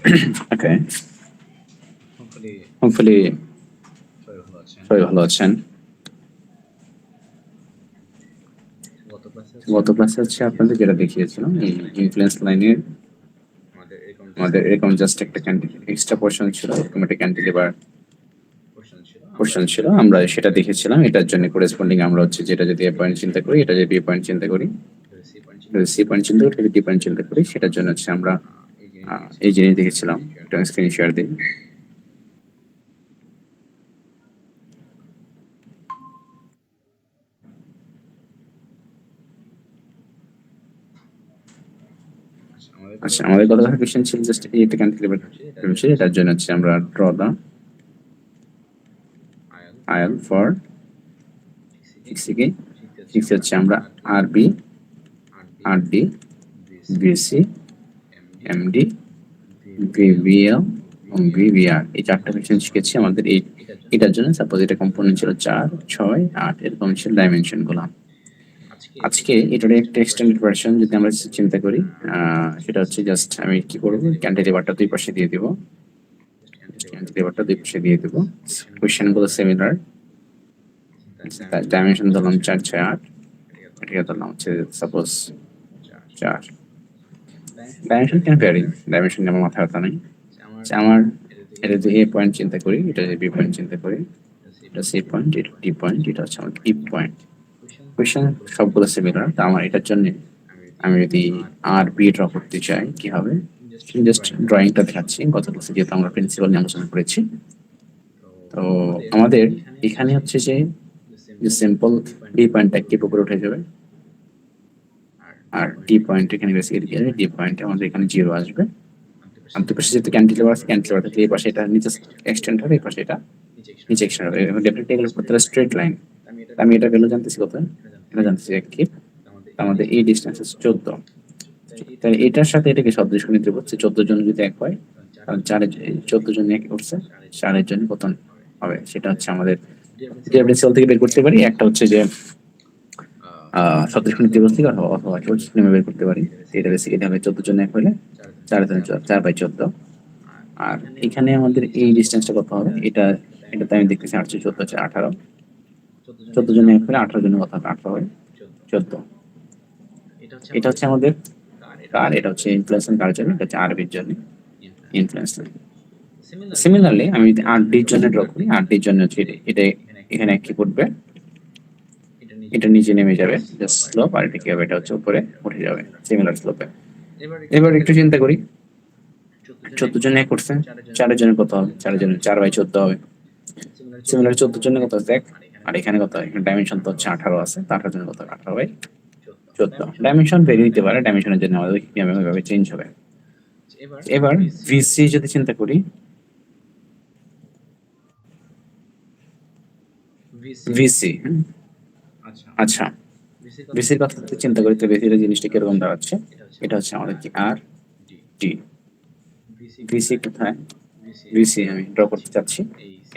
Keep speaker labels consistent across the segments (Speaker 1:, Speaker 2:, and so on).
Speaker 1: Okay.
Speaker 2: Hopefully
Speaker 1: Hopefully
Speaker 2: সবাই ভালো আছেন।
Speaker 1: সবাই ভালো আছেন। গত ক্লাসে হচ্ছে আপনাদের যেটা দেখিয়েছিলাম এই ইনফ্লুয়েন্স লাইনের আমাদের এরকম জাস্ট একটা এক্সট্রা পোর্শন ছিল, এরকম একটা ক্যান্টিলিভার পোর্শন ছিল, আমরা সেটা দেখেছিলাম। এটার জন্য করেসপন্ডিং আমরা হচ্ছে যেটা যদি এ পয়েন্ট চিন্তা করি, এটা যদি বি পয়েন্ট চিন্তা করি, সি পয়েন্ট চিন্তা করি, ডি পয়েন্ট চিন্তা করি, সেটার জন্য হচ্ছে আমরা এই জিনিস দেখেছিলাম। একটা স্ক্রিন শেয়ার দিই। আচ্ছা, আমাদের কথা কোয়েশ্চেন ছিল জাস্ট এই একটা ক্যান্টিলিভার ছিল, এটার জন্য হচ্ছে আমরা ড্র দা আইএল ফর সিক্সিকে সিক্স হচ্ছে আমরা R B, R D, BC, MD, VVL এবং ভিভিআর, এই চারটা কোয়েশ্চেন শিখেছি আমাদের এটার জন্য। সাপোজ এটা কম্পোনেন্ট ছিল 4, 6, 8, এরকম ছিল ডাইমেনশন গুলো। আজকে এটার একটা এক্সটেন্ডেড ভার্সন যদি আমরা চিন্তা করি, সেটা হচ্ছে জাস্ট আমি কি করবো, ক্যান্টিলিভারটা দুই পাশে দিয়ে দিব, ক্যান্টিলিভারটা দুই পাশে দিয়ে দিব। কোয়েশ্চেন গুলো সিমিলার, ডাইমেনশন ধরলাম 4, 6, 8, এটাকে ধরলাম হচ্ছে সাপোজ 4। ডাইমেনশন কেন ভ্যারি, ডাইমেনশন আমার মাথায় ব্যথা নেই। আমার এটা যদি এ পয়েন্ট চিন্তা করি, এটা যদি বি পয়েন্ট চিন্তা করি, এটা সি পয়েন্ট, এটা ডি পয়েন্ট, এটা হচ্ছে আমার ই পয়েন্ট। কোয়েশ্চেন সবগুলো সিমিলার। তো আমার এটার জন্য আমি যদি আর বি ড্র করতে চাই কি হবে, জাস্ট ড্রয়িংটা দেখাচ্ছি। গত ক্লাসে যেহেতু আমরা প্রিন্সিপাল নিয়ে আলোচনা করেছি, তো আমাদের এখানে হচ্ছে যে সিম্পল বি পয়েন্টটা কি উপরে উঠে যাবে, আর ডি পয়েন্ট এখানে বেসিক্যালি কি আসবে, ডি পয়েন্টে আমাদের এখানে 0 আসবে। আর দুই পাশে যেহেতু ক্যান্টিলিভার আছে, ক্যান্টিলিভার থেকে এই পাশে এটা নিচে এক্সটেন্ড হবে, এই পাশে এটা নিচে এক্সটেন্ড হবে। ডেফিনেটলি এগুলো প্রত্যেকটা স্ট্রেট লাইন। আমি এটা ভ্যালু জানতেছি কত, এটা জানতেছি 1 কি, আমাদের এই ডিসটেন্স হচ্ছে 14। তাহলে এটার সাথে এটাকে সদৃশ নিতে হচ্ছে 14 জন যদি এক হয়, কারণ 14 জন এক উঠছে, 4 জন্য কত হবে, সেটা হচ্ছে আমাদের প্রিন্সিপাল থেকে বের করতে পারি। একটা হচ্ছে যে সদৃশ নিতে বলছি অথবা নেমে বের করতে পারি। এটা বেসিক্যালি হবে 14 জন এক হলে 4/14। আর এখানে আমাদের এই ডিসটেন্সটা কত হবে, এটাতে আমি দেখতেছি 8, 14 হচ্ছে 18। 14 জন এক হলে 18 জনের কত হবে, 18 হয় 14। এটা হচ্ছে আমাদের কার, এটা হচ্ছে ইনফ্লুয়েন্স কার জন্য, এটা হচ্ছে আরবির জন্য ইনফ্লুয়েন্স। সিমিলারলি আমি যদি আর ডির জন্য ড্র করি, আর ডির জন্য হচ্ছে এটা এখানে কি করবে, এটা নিচে নেমে যাবে জাস্ট স্লোপ, আর এটা কি হবে, এটা হচ্ছে উপরে উঠে যাবে সিমিলার স্লোপে। এবার একটু চিন্তা করি, 14 জন এক করছে, 4 জনের কত হবে, 4 জনের 4/14 হবে। সিমিলার 14 জনের কত দেখ, আর এখানে কত, এখানে ডাইমেনশন তো হচ্ছে 18 আছে, তো 18 জনের কত, 18/14। ডাইমেনশন ভেরি দিতে পারে, ডাইমেনশনের জন্য আমাদের কিভাবে চেঞ্জ হবে। এবার ভিসি যদি চিন্তা করি, ভিসি, আচ্ছা ভিসির কথা চিন্তা করি, তো ভিসির জিনিসটা কিরকম দাঁড়াচ্ছে, এটা হচ্ছে আমাদের কি আর ডি। ভিসি কোথায়, ভিসি আমি ড্র করতে চাচ্ছি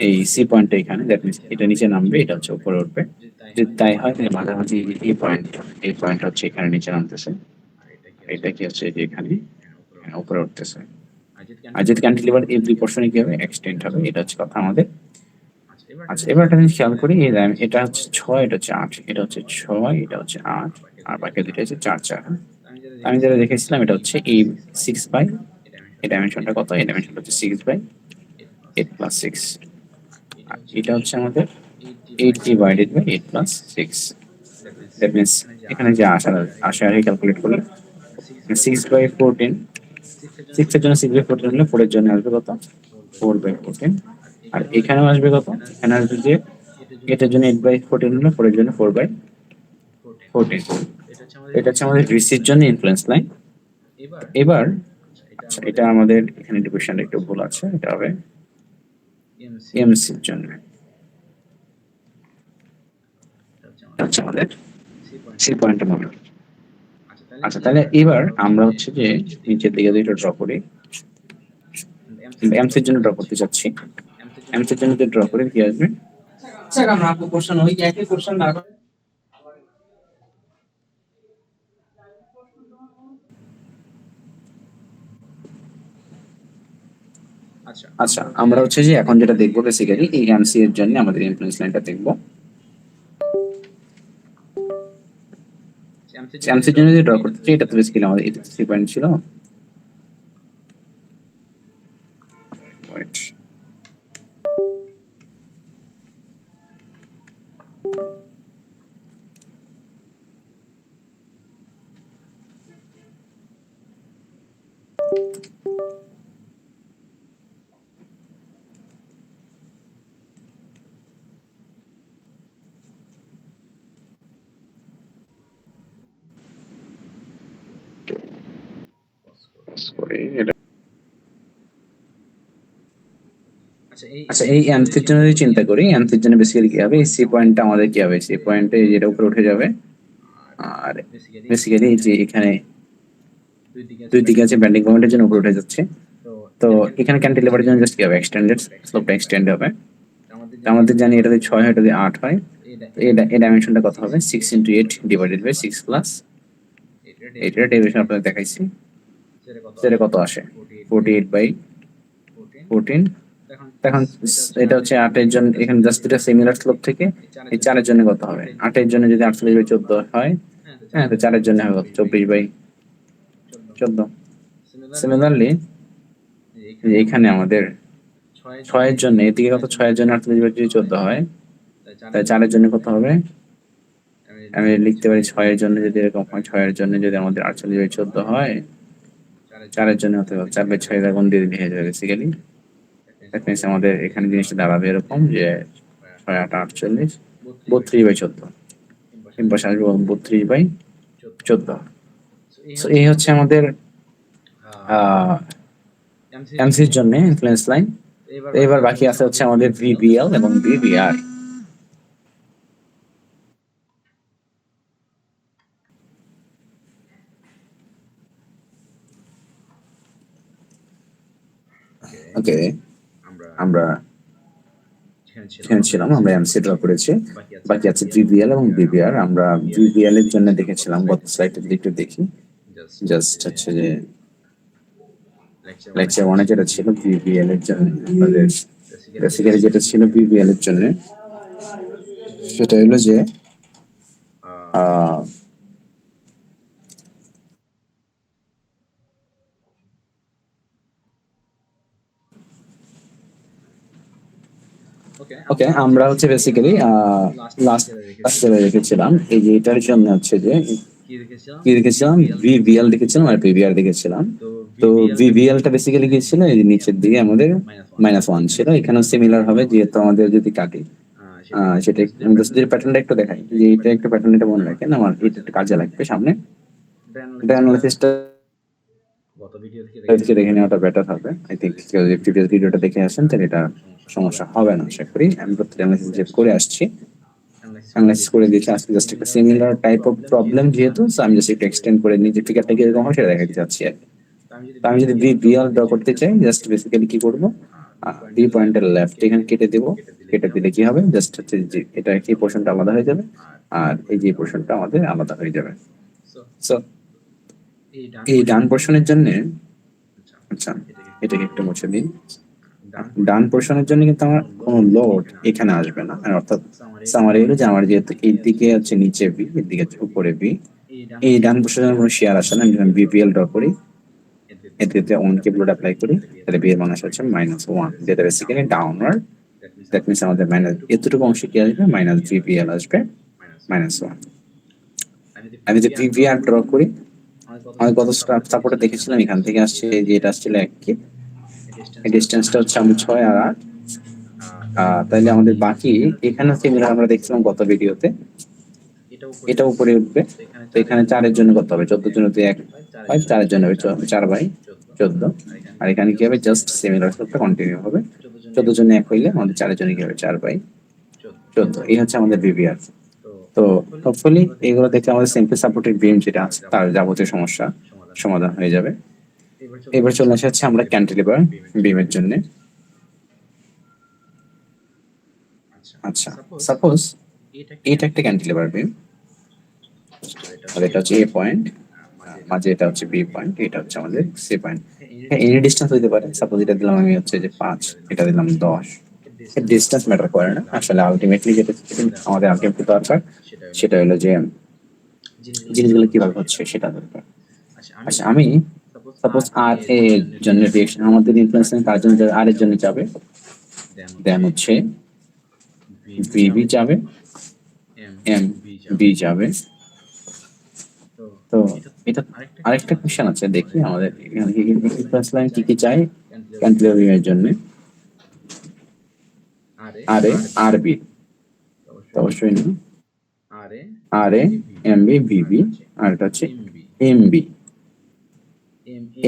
Speaker 1: এই সি পয়েন্টটা এখানে, দ্যাট মিন্স এটা নিচে নামবে, এটা হচ্ছে উপরে উঠবে। যদি তাই হয় তাহলে মাঝামাঝি এই পয়েন্ট হচ্ছে এখানে নিচে নামতেছে, এটা কি হচ্ছে যে এখানে উপরে উঠতেছে। আর যদি ক্যান্টিলিভার এই দুই পোর্শনে কি হবে, এক্সটেন্ড হবে, এটা হচ্ছে কথা আমাদের। আচ্ছা, এবার একটা জিনিস খেয়াল করি, এটা হচ্ছে 6, এটা হচ্ছে 8, এটা হচ্ছে 6, এটা হচ্ছে 8, আর বাকি দুটো হচ্ছে 4, 4। আমি যেটা দেখেছিলাম এটা হচ্ছে এই 6/, এই ডাইমেনশনটা কত, এই ডাইমেনশনটা হচ্ছে 6/8 + 6, আর এটা হচ্ছে আমাদের 8 / 8 + 6। দ্যাট মিন্স এখানে যে আশা ক্যালকুলেট করলে 6/14, 6 এর জন্য 6/14 হলে 4 এর জন্য আসবে কত, 4/14। আর এখানেও আসবে কত, এখানে আসবে যে এটার জন্য 8/14 হলে 4 এর জন্য 4/14। এটা হচ্ছে আমাদের ভিসির জন্য ইনফ্লুয়েন্স লাইন। এবার আচ্ছা, এটা আমাদের এখানে ডিভিশনটা একটু ভুল আছে, এটা হবে এমসির জন্য। আচ্ছা, আমাদের সি পয়েন্টের মতো। আচ্ছা, তাহলে এবার আমরা হচ্ছে যে নিচের দিকে দুইটা ড্র করি, এমসির জন্য ড্র করতে চাচ্ছি। এমসির জন্য যদি ড্র করে কি আসবে, আমরা আপু কোশ্চেন ওই একই কোশ্চেন না, আচ্ছা, আমরা হচ্ছে যে এখন যেটা দেখবো বেসিক্যালি এই এমসি এর জন্য আমাদের ইনফ্লুয়েন্স লাইনটা দেখবো। এমসির জন্য যে ড্র করতে চাই, এটা তো বেসিক্যালি আমাদের এটা 3 পয়েন্ট ছিল। Wait. Sorry, আচ্ছা, এই এমসির জন্য যদি চিন্তা করি, এমসির জন্য বেসিক্যালি কি হবে, এই সি পয়েন্টটা আমাদের কি হবে, সি পয়েন্টে যেটা উপরে উঠে যাবে। আর বেসিক্যালি এই যে এখানে দুই দিকে আছে ব্যান্ডিং মোমেন্টের জন্য উপরে উঠে যাচ্ছে। তো এখানে ক্যান্টিলিভারের জন্য জাস্ট কি হবে, এক্সটেন্ডেড স্লোপটা এক্সটেন্ড হবে। তো আমাদের জানি এটা যদি 6 হয়, এটা যদি 8 হয়, তো এই ডাইমেনশনটা কত হবে, 6 × 8 ডিভাইডেড বাই 6 প্লাস এইটার ডেরিভেশন আপনাদের দেখাইছি, সেটা কত আসে, 48/14। এখন এটা হচ্ছে 8 এর জন্য, এখানে জাস্ট এটা সিমিলার স্লোপ থেকে এই 4 এর জন্য কত হবে, 8 এর জন্য যদি 48/14 হয়, হ্যাঁ, তো 4 এর জন্য হবে 24/14। সিমিলারলি এখানে আমাদের 6 এর জন্য, এদিকে কত, 6 এর জন্য 48/14 হয়, তাই 4 এর জন্য কত হবে, আমি লিখতে পারি 6 এর জন্য যদি এরকম হয়, 6 এর জন্য যদি আমাদের 48/14 হয়, 4 এর জন্য হতে হবে 4/6 গুণ দিয়ে দিলে হয়ে যাবে বেসিক্যালি। দ্যাট মিন্স আমাদের এখানে জিনিসটা দাঁড়াবে এরকম যে 6 8 48 32/14, তিন পাশে আসবে 32/14। সো এই হচ্ছে আমাদের এমসির জন্য ইনফ্লুয়েন্স লাইন। এবার বাকি আছে হচ্ছে আমাদের ভিবিএল এবং ভিবিআর। ওকে, আমরা এখানে ছিলাম, আমরা এমসি ড্র করেছি, বাকি আছে ভিবিএল এবং ভিবিআর। আমরা ভিবিএল এর জন্য দেখেছিলাম, গত স্লাইডে যদি একটু দেখি, জাস্ট হচ্ছে যে লেকচার 1 এ যেটা ছিল ভিবিএল এর জন্য, আমাদের বেসিক্যালি যেটা ছিল ভিবিএল এর জন্য, সেটা হলো যে ওকে, আমরা হচ্ছে বেসিক্যালি লাস্ট রেখেছিলাম এই যে এটার জন্য হচ্ছে যে কি রেখেছিলাম, ভিবিএল দেখেছিলাম আর ভিবিআর দেখেছিলাম। তো ভিবিএলটা বেসিক্যালি কি ছিল, এই যে নিচের দিকে আমাদের -1 ছিল, এখানেও সিমিলার হবে, যেহেতু আমাদের যদি কাটি সেটা আমি যদি প্যাটার্নটা একটু দেখাই, যে এটা একটু প্যাটার্নটা মনে রাখেন, আমার এটা একটু কাজে লাগবে সামনে, এটা অ্যানালাইসিসটা দেখে নেওয়াটা বেটার হবে। আই থিঙ্ক কেউ যদি প্রিভিয়াস ভিডিওটা দেখে আসেন তাহলে এটা সমস্যা হবে না আশা করি। আমি প্রত্যেকটা অ্যানালাইসিস যে করে আসছি, অ্যানালাইসিস করে দিয়েছি আজকে, জাস্ট একটা সিমিলার টাইপ অফ প্রবলেম যেহেতু, আমি জাস্ট একটু এক্সটেন্ড করে নিজে ফিগারটা কিরকম হয় সেটা দেখাতে চাচ্ছি আর কি। তো আমি যদি ভিবিএল ড্র করতে চাই, জাস্ট বেসিক্যালি কি করবো, বি পয়েন্টের লেফট এখানে কেটে দেবো, কেটে দিলে কি হবে, জাস্ট হচ্ছে যে এটা এই পোর্শনটা আলাদা হয়ে যাবে আর এই যে পোর্শনটা আমাদের আলাদা হয়ে যাবে। সো এই ডান পোর্শনের জন্য, আচ্ছা এটাকে একটু মুছে দিন, ডান পোর্শনের জন্য কিন্তু আমার কোনো লোড এখানে আসবে না, অর্থাৎ আমার এলো যে আমার যেহেতু এই দিকে হচ্ছে নিচে বি, এর দিকে উপরে বি, এই ডান পোর্শনের কোনো শেয়ার আসে না। আমি বিপিএল ড্র করি, এতে 1 কে লোড অ্যাপ্লাই করি, তাহলে বি এর মান হচ্ছে -1, যেটা বেসিক্যালি ডাউনওয়ার্ড। দ্যাট মিন্স আমাদের মাইনাস এতটুকু অংশ কি আসবে, মাইনাস ভিপিএল আসবে -1। আমি যে ভিভিআর ড্র করি, আমি কত সাপোর্টে দেখেছিলাম, এখান থেকে আসছে, যে এটা আসছিল 1 কে, এই ডিসটেন্সটা হচ্ছে আমি 6 আর 8। তাহলে আমাদের বাকি এখানে সিমিলার আমরা দেখছিলাম গত ভিডিওতে, এটা উপরে উঠবে। তো এখানে 4 এর জন্য কত হবে, 14 জন্য তো 1 হয়, 4 এর জন্য হবে 4/14। আর এখানে কি হবে, জাস্ট সিমিলার স্লোপটা কন্টিনিউ হবে, 14 জন্য 1 হইলে আমাদের 4 এর জন্য কি হবে, 4/14। এই হচ্ছে আমাদের ভিভিআর। তো হোপফুলি এগুলো দেখে আমাদের সিম্পল সাপোর্টেড বিম যেটা আছে তার যাবতীয় সমস্যা সমাধান হয়ে যাবে। এবার চলে আসছে আমরা ক্যান্টিলিভার বিমের জন্য। আচ্ছা, সাপোজ এটা একটা ক্যান্টিলিভার বিম, আর এটা হচ্ছে এ পয়েন্ট, মাঝে এটা হচ্ছে বি পয়েন্ট, এটা হচ্ছে আমাদের সি পয়েন্ট। হ্যাঁ, এনি ডিস্টেন্স হইতে পারে। সাপোজ এটা দিলাম আমি হচ্ছে যে 5, এটা দিলাম 10। ডিস্টেন্স ম্যাটার করে না আসলে, আলটিমেটলি যেটা আমাদের আলটিমেটলি দরকার সেটা হলো যে জিনিসগুলো কিভাবে হচ্ছে সেটা দরকার। আচ্ছা, আমি সাপোজ আর এর জন্য রিয়েকশন আমাদের ইনফ্লুয়েন্স কার জন্য যাবে, আর এর জন্য যাবে, দেন হচ্ছে ভিবি যাবে, এম বি যাবে। তো এটা আরেকটা কোশ্চেন আছে, দেখি আমাদের এখানে কি ইনফ্লুয়েন্স লাইন কি কি চাই ক্যান্টিলিভার এর জন্য। আর এ আর বি অবশ্যই না, আর এ এম বি ভিবি, আর এটা হচ্ছে এম বি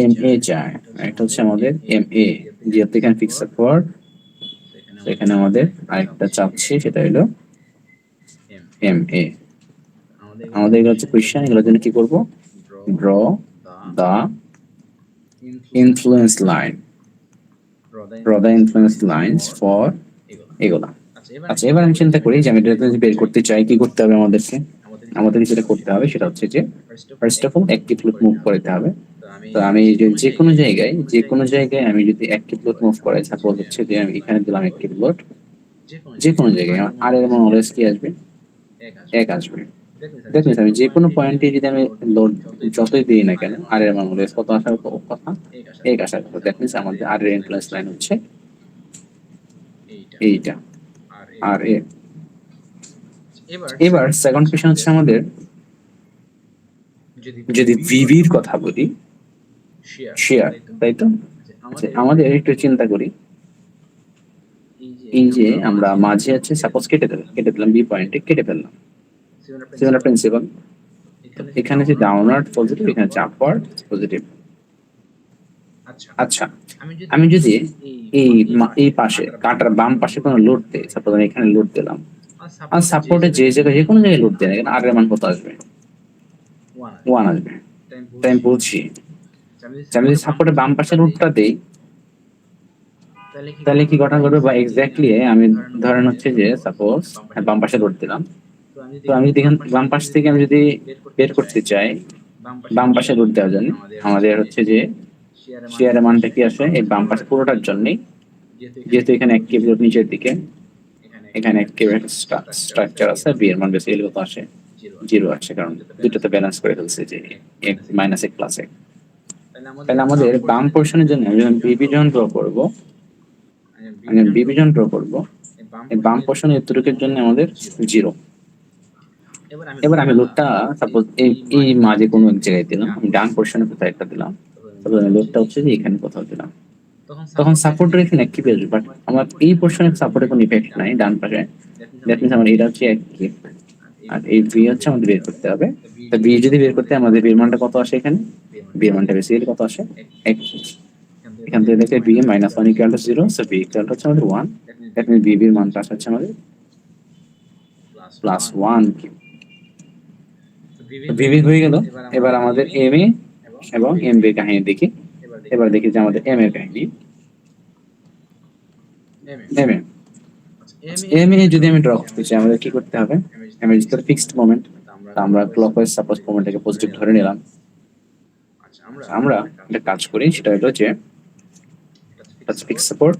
Speaker 1: এম এ চায়, আর এটা হচ্ছে আমাদের এম এ, যেহেতু এখানে ফিক্সড ওয়ার্ড এখানে আমাদের আরেকটা চাচ্ছি সেটা হলো এম এ। আমাদের এগুলো হচ্ছে কোয়েশ্চেন, এগুলোর জন্য কি করব, draw the influence line, draw the influence lines for এগুলা। আচ্ছা, এবার আমি চিন্তা করি যে আমি এটা যদি বের করতে চাই কি করতে হবে আমাদেরকে। আমাদের যেটা করতে হবে সেটা হচ্ছে যে first of all active loop move করতে হবে। তো আমি যে কোনো জায়গায় আমি যদি অ্যাক্টিভ লুপ মুভ করাই, সাপোজ হচ্ছে যে আমি এখানে দিলাম অ্যাক্টিভ লুপ, যে কোনো জায়গায় আমার আর এর মান অলওয়েজ কি আসবে, 1 আসবে। দেখুন আমি যে কোনো পয়েন্টে যদি আমি লোড যতই দিই না কেন, আর এর মান অলওয়েজ কত আসার কথা, 1 আসার কথা। দ্যাট মিন্স আমাদের আর এর ইনফ্লুয়েন্স লাইন হচ্ছে এইটা, আর এ। এবার সেকেন্ড কোশ্চেন হচ্ছে আমাদের, যদি ভিভির কথা বলি, শেয়ার, তাই তো? আচ্ছা, আমাদের একটু চিন্তা করি, এই যে আমরা মাঝে আছে সাপোজ কেটে দিলাম বি পয়েন্টে, কেটে ফেললাম সিমিলার প্রিন্সিপাল। এখানে যে ডাউনওয়ার্ড পজিটিভ, এখানে হচ্ছে আপওয়ার্ড পজিটিভ। আচ্ছা, আমি যদি এই পাশে কাটার বাম পাশে কোনো লোড দেই, সাপোজ আমি এখানে লোড দিলাম, আর সাপোর্টে যে জায়গায় যে কোনো জায়গায় লোড দেয় না কেন, আর এর মান কত আসবে, 1 আসবে। তাই আমি বলছি আমি যদি সাপোর্টে বাম পাশে লোডটা দেই, তাহলে কি ঘটনা ঘটবে, বা এক্স্যাক্টলি আমি ধরেন হচ্ছে যে সাপোজ বাম পাশে লোড দিলাম, তো আমি যদি বাম পাশ থেকে আমি যদি বের করতে চাই, বাম পাশে লোড দেওয়ার জন্য আমাদের হচ্ছে যে শেয়ারের মানটা কি আসে এই বাম পাশে পুরোটার জন্যই, যেহেতু এখানে অ্যাক্টিভ লোড নিচের দিকে, এখানে অ্যাক্টিভ স্ট্রাকচার আছে, বি এর মান বেসিক্যালি কত আসে, 0 আসে, কারণ দুটোতে ব্যালেন্স করে ফেলছে যে -1 + 1। তাহলে আমাদের বাম পোর্শনের জন্য আমি যখন বিভাজন ড্র করব, এই বাম পোর্শনের এতটুকুর জন্য আমাদের 0। এবার আমি লোডটা সাপোজ এই মাঝে কোনো এক জায়গায় দিলাম, আমি ডান পোর্শনে কোথাও একটা দিলাম, তারপর আমি লোডটা হচ্ছে যে এখানে কোথাও দিলাম, তখন সাপোর্টের এখানে অ্যাক্টিভ আসবে, বাট আমার এই পোর্শনের সাপোর্টের কোনো ইফেক্ট নাই ডান পাশে। দ্যাট মিন্স আমার এটা হচ্ছে অ্যাক্টিভ, আর এই ভি হচ্ছে আমাদের বের করতে হবে। তো ভি যদি বের করতে আমাদের ভি এর মানটা কত আসে, এখানে ভি এর মানটা বেসিক্যালি কত আসে, 1। এখান থেকে দেখে বি -1 = 0, সো বি ইকুয়াল হচ্ছে আমাদের 1। দ্যাট মিন্স বি এর মানটা হচ্ছে আমাদের +1 কিউব। ভিভি হয়ে গেল। এবার আমাদের এম এ এবং এম বি কাহিনী দেখি। এবার দেখি যে আমাদের এম এর কাহিনী। এম এ যদি আমি ড্র করতে চাই, আমাদের কি করতে হবে, এম এর যেটা ফিক্সড মোমেন্ট, আমরা ক্লকওয়াইজ সাপোজ মোমেন্টটাকে পজিটিভ ধরে নিলাম। আমরা একটা কাজ করি, সেটা হলো যে ফিক্সড সাপোর্ট,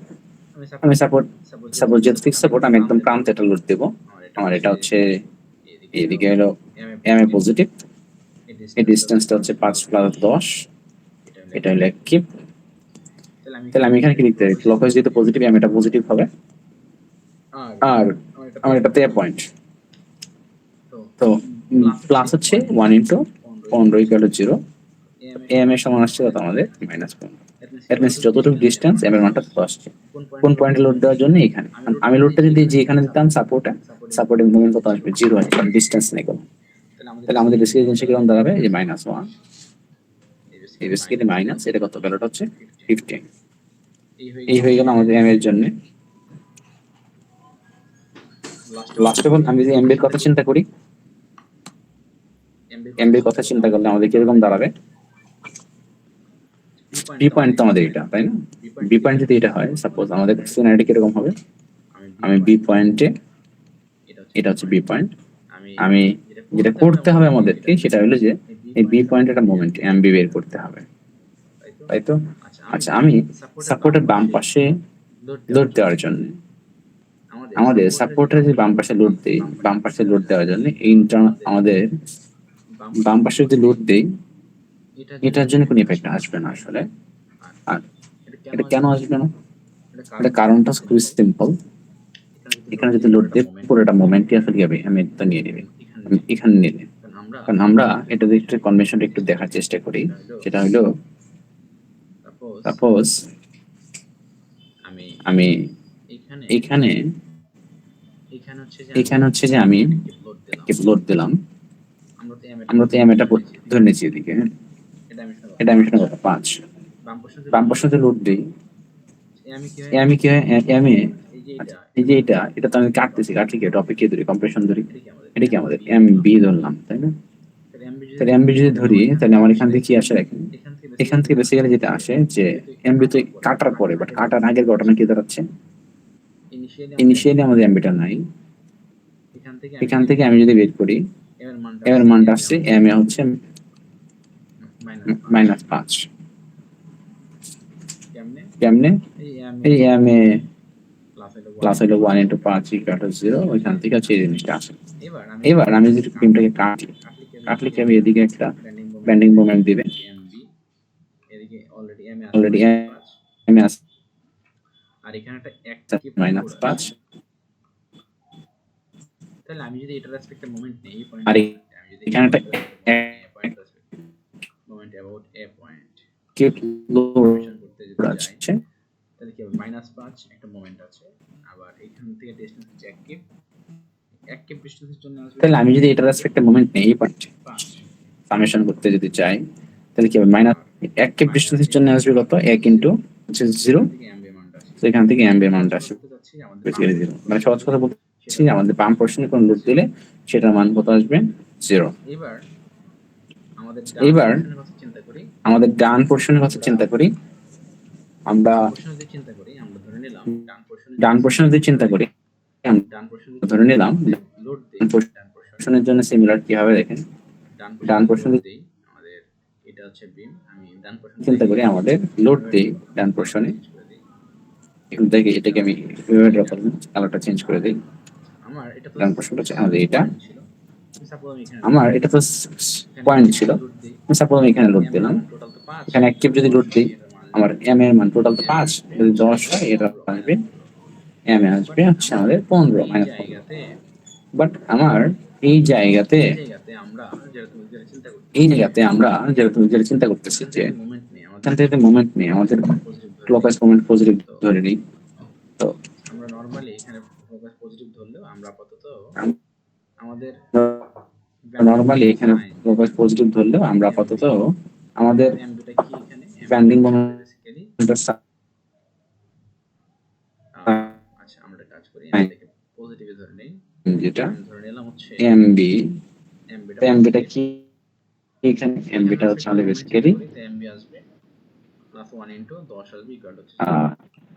Speaker 1: আমি সাপোজ যেহেতু ফিক্সড সাপোর্ট, আমি একদম প্রান্তে এটা লোড দেবো। আমার এটা হচ্ছে এদিকে হলো এম এ পজিটিভ, এই ডিসটেন্সটা হচ্ছে 5 + 10, এটা হলো কিপ। তাহলে আমি এখানে কি লিখতে পারি, ক্লকওয়াইজ যেহেতু পজিটিভ, এম এটা পজিটিভ হবে, আর আমার এটা তে পয়েন্ট, তো প্লাস হচ্ছে 1 × 15 = 0, এম এর সমান আসছে কত আমাদের -15। দ্যাট মিন্স যতটুকু ডিসটেন্স এম এর মানটা তত আসছে। কোন পয়েন্টে লোড দেওয়ার জন্য, এখানে। আমি লোডটা যদি যে এখানে দিতাম সাপোর্টের মোমেন্ট কত আসবে, 0 আসবে, কারণ ডিসটেন্স নেই কোনো। তাহলে আমাদের বেসিক্যালি জিনিসটা কিরকম দাঁড়াবে, যে -1, এই বেসিক্যালি মাইনাস, এটা কত ভ্যালুটা হচ্ছে 15। এই হয়ে গেল আমাদের এম এর জন্য। লাস্ট অফ অল আমি যদি এম এর কথা চিন্তা করি, এম এর কথা চিন্তা করলে আমাদের কিরকম দাঁড়াবে, বি পয়েন্ট তো আমাদের এটা, তাই না? বি পয়েন্ট যদি এটা হয়, সাপোজ আমাদের সিনারিটি কিরকম হবে, আমি বি পয়েন্টে, এটা হচ্ছে বি পয়েন্ট, আমি যেটা করতে হবে আমাদেরকে সেটা হলো যে এই বি পয়েন্ট একটা মোমেন্ট এমবি বের করতে হবে, তাই তো? আচ্ছা, আমি সাপোর্টের বাম পাশে লোড দেওয়ার জন্য আমাদের সাপোর্টের যে বাম পাশে লোড দেই, বাম পাশে লোড দেওয়ার জন্য আমাদের বাম পাশে যদি লোড দেই, এটার জন্য কোনো ইফেক্ট আসবে না আসলে। আর এটা কেন আসবে না? এটা কারণটা খুবই সিম্পল। এখানে যদি লোড দিই পুরোটা মোমেন্টই আসলে যাবে, আমি এটা নিয়ে নেবে এখানে নিলে। কারণ আমরা এটা একটু কনভেনশনটা একটু দেখার চেষ্টা করি, সেটা হলো সাপোজ আমি এখানে হচ্ছে যে আমি লোড দিলাম, আমরা তো এটা ধরে নিয়েছি এদিকে, হ্যাঁ, এটা আমি শোনা কথা 5 বাম পাশে লোড দিই, আমি কি হয় আমি এই যে এটা তো আমি কাটতেছি, কাটলে কি টপিক কে ধরি, কম্প্রেশন ধরি, এটা কি আমাদের এমবি ধরলাম, তাই না? তাহলে এমবি যদি ধরি তাহলে আমার এখান থেকে কি আসে দেখেন, এখান থেকে বেসিক্যালি যেটা আসে যে এমবি তো কাটার পরে, বাট কাটার আগের ঘটনা কি দাঁড়াচ্ছে, ইনিশিয়ালি আমাদের এমবিটা নাই, এখান থেকে আমি যদি বের করি এর মানটা আসছে এম এ হচ্ছে -5। কেমনে? এই এম এ প্লাস হলো 1 × 5 = 0, ওইখান থেকে হচ্ছে এই জিনিসটা আসে। এবার আমি যদি বিমটাকে কাটি, কাটলে কি আমি এদিকে একটা বেন্ডিং মোমেন্ট দিবে, অলরেডি এম এ আছে -5, আর এখানে একটা কেপ লোড আছে, তাহলে আমি যদি এটার রেসপেক্টে মোমেন্ট নেই এই পয়েন্ট সামেশন করতে যদি চাই, তাহলে কি হবে মাইনাস 1 কেপ ডিস্টেন্সের জন্য আসবে কত 1 × হচ্ছে 0, তো এখান থেকে এমবি মানটা আসবে বেসিক্যালি 0। মানে সহজ কথা বলছি আমাদের বাম পোরশনে কোন লোড দিলে সেটার মান কত আসবে 0। এবার আমাদের ডান পোরশনের কথা চিন্তা করি, আমরা ডান পোরশনে যদি চিন্তা করি, আমরা ধরে নিলাম ডান পোরশনের জন্য সিমিলার কি হবে দেখেন, ডান পোরশনে চিন্তা করি আমাদের লোড দেই ডান পোরশনে, এখান থেকে এটাকে আমি ড্র করলাম, কালারটা চেঞ্জ করে দেই, ডান পোরশনটা হচ্ছে আমাদের এটা, আমার এটা তো পয়েন্ট ছিল, সাপোজ আমি এখানে লোড দিলাম, এখানে 1 কেপ যদি লোড দিই আমার এম এর মান টোটাল তো 5, যদি 10 হয় এটা আসবে এম এ আসবে হচ্ছে আমাদের 15 -15। বাট আমার এই জায়গাতে আমরা যেটা চিন্তা করতেছি যে এখান থেকে মোমেন্ট নেই, আমাদের ক্লকওয়াইজ মোমেন্ট পজিটিভ ধরে নিই, তো আমরা নরমালি এখানে ক্লকওয়াইজ পজিটিভ ধরলেও আমরা আপাতত আমাদের ব্যান্ডিং মোমেন্টটা যেটা এমবি, এমবিটা কি এখানে এমবিটা হচ্ছে আমাদের বেসিক্যালি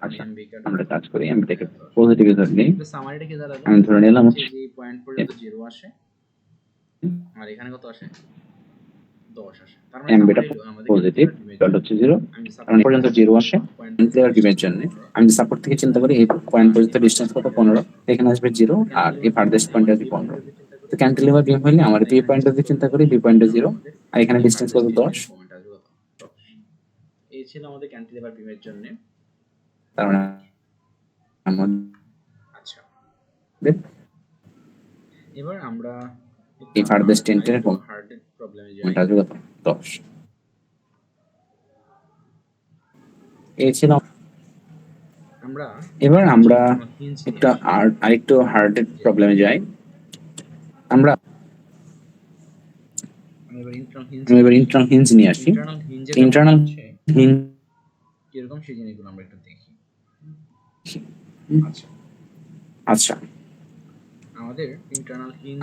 Speaker 1: আচ্ছা আমরা কাজ করি এমবিটাকে পজিটিভ ধরে নিই, আমি ধরে নিলাম হচ্ছে এমবিটা পজিটিভ ডট হচ্ছে 0, কারণ পর্যন্ত 0 আসে ক্লিয়ার বিমের জন্য। আমি সাপোর্ট থেকে চিন্তা করি এই পয়েন্ট পর্যন্ত ডিসটেন্স কত 15, এখানে আসবে 0 আর এই ফারদেস্ট পয়েন্ট আসবে 15, তো ক্যান্টিলিভার বিম হলে আমার বি পয়েন্ট যদি চিন্তা করি বি পয়েন্টে 0 আর এখানে ডিসটেন্স কত 10, তার মানে আমাদের এবার আমরা এই ফারদেস্ট টেন্টের পয়েন্ট আসবে কত 10। এই ছিল। এবার আমরা একটা আরেকটু হার্ডের প্রবলেমে যাই, আমরা এবার ইন্টারনাল হিঞ্জ নিয়ে আসি। ইন্টারনাল হিঞ্জ কিরকম সেই জিনিসগুলো আমরা একটু দেখি। আচ্ছা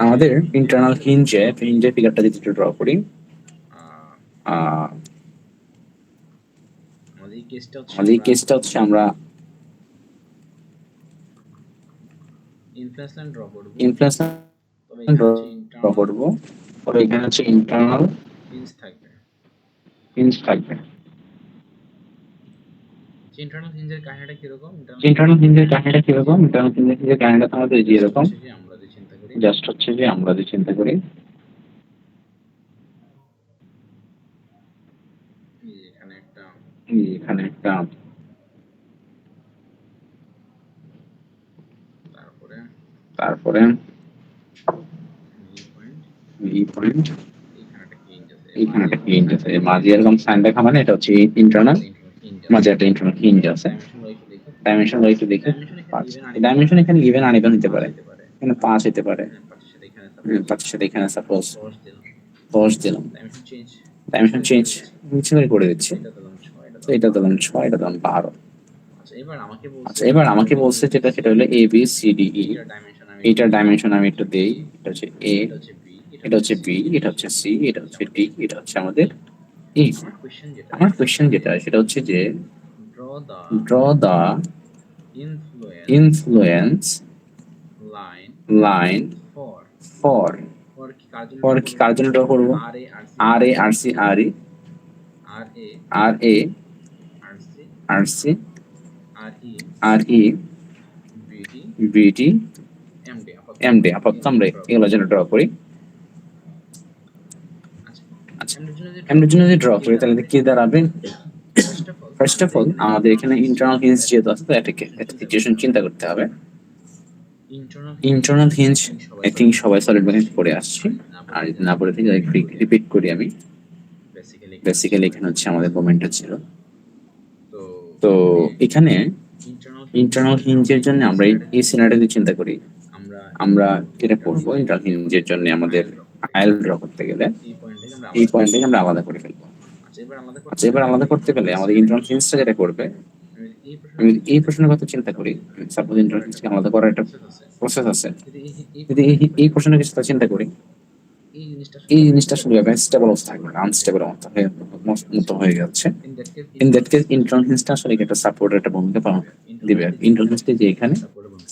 Speaker 1: আমাদের ইন্টারনাল হিঞ্জের ফিগারটা যদি একটু ড্র করি, আমাদের এই কেসটা হচ্ছে আমরা ইনফ্লুয়েন্স লাইন ড্র করব, তবে এখানে হচ্ছে ইন্টারনাল
Speaker 2: হিঞ্জ থাকবে।
Speaker 1: হিঞ্জ থাকবে।
Speaker 2: ইন্টারনাল হিঞ্জের কাহিনীটা কিরকম?
Speaker 1: ইন্টারনাল হিঞ্জের কাহিনীটা কিরকম? ইন্টারনাল হিঞ্জের কাহিনীটা তো আমাদের যে এরকম,
Speaker 2: যে আমরা যে চিন্তা করি,
Speaker 1: জাস্ট হচ্ছে যে আমরা যে চিন্তা করি
Speaker 2: এখানে একটা তারপরে
Speaker 1: তারপরে এই পয়েন্ট এখানে একটা হিঞ্জ আছে, মাঝে এরকম সাইন দেখা মানে এটা হচ্ছে ইন্টারনাল, মাঝে একটা ইন্টারনাল হিঞ্জ আছে। ডাইমেনশন একটু দেখি, 5 ডাইমেনশন এখানে ইভেন আনইভেন হতে পারে, এখানে 5 হতে পারে, 5 এর সাথে এখানে সাপোজ 10 দিলাম, ডাইমেনশন চেঞ্জ মিক্সিং করে দিচ্ছি, তো এটা দিলাম 6, এটা দিলাম 12। আচ্ছা এবার আমাকে বলছে যেটা সেটা হলো A B C D E, এইটার ডাইমেনশন আমি একটু দেই, এটা হচ্ছে এ, এটা হচ্ছে বি, এটা হচ্ছে সি, এটা হচ্ছে ডি, এটা হচ্ছে আমাদের ই। আমার কোশ্চেন যেটা সেটা হচ্ছে যে draw the influence line for, for কি কার জন্য ড্র করবো? R A R C, R E R A R C R E BD MD. আপাতত আমরা এগুলোর জন্য ড্র করি। আচ্ছা এমডির জন্য যদি ড্র করি তাহলে কি দাঁড়াবে? ফার্স্ট অফ অল আমাদের এখানে ইন্টারনাল হিঞ্জ যেহেতু আছে তো এটাকে একটা সিচুয়েশন চিন্তা করতে হবে। ইন্টারনাল হিঞ্জ আই থিঙ্ক সবাই সলিড মেকানিক্স পড়ে আসছি, আর যদি না পড়ে থাকি রিপিট করি আমি। বেসিক্যালি এখানে হচ্ছে আমাদের মোমেন্টটা ছিল, তো এখানে ইন্টারনাল হিঞ্জের জন্য আমরা এই সিনারিওতে চিন্তা করি, আমরা যেটা করবো ইন্টারনাল হিঞ্জের জন্য আমাদের আইএল ড্র করতে গেলে এই পয়েন্ট থেকে আমরা আলাদা করে ফেলবো। আচ্ছা এবার আলাদা করতে গেলে আমাদের ইন্টারনাল হিঞ্জটা যেটা করবে, আমি এই প্রশ্নের কথা চিন্তা করি, সাপোজ ইন্টারনাল হিঞ্জকে আলাদা করার একটা প্রসেস আছে, যদি এই প্রশ্নের কিছু চিন্তা করি, এই জিনিসটা আসলে স্টেবল অবস্থা থাকবে না, আনস্টেবল মতো হয়ে যাচ্ছে। ইন দ্যাট কেস ইন্টারনাল হিঞ্জটা আসলে একটা সাপোর্টের একটা ভূমিকা পালন দিবে। ইন্টারনাল হিঞ্জটা যে এখানে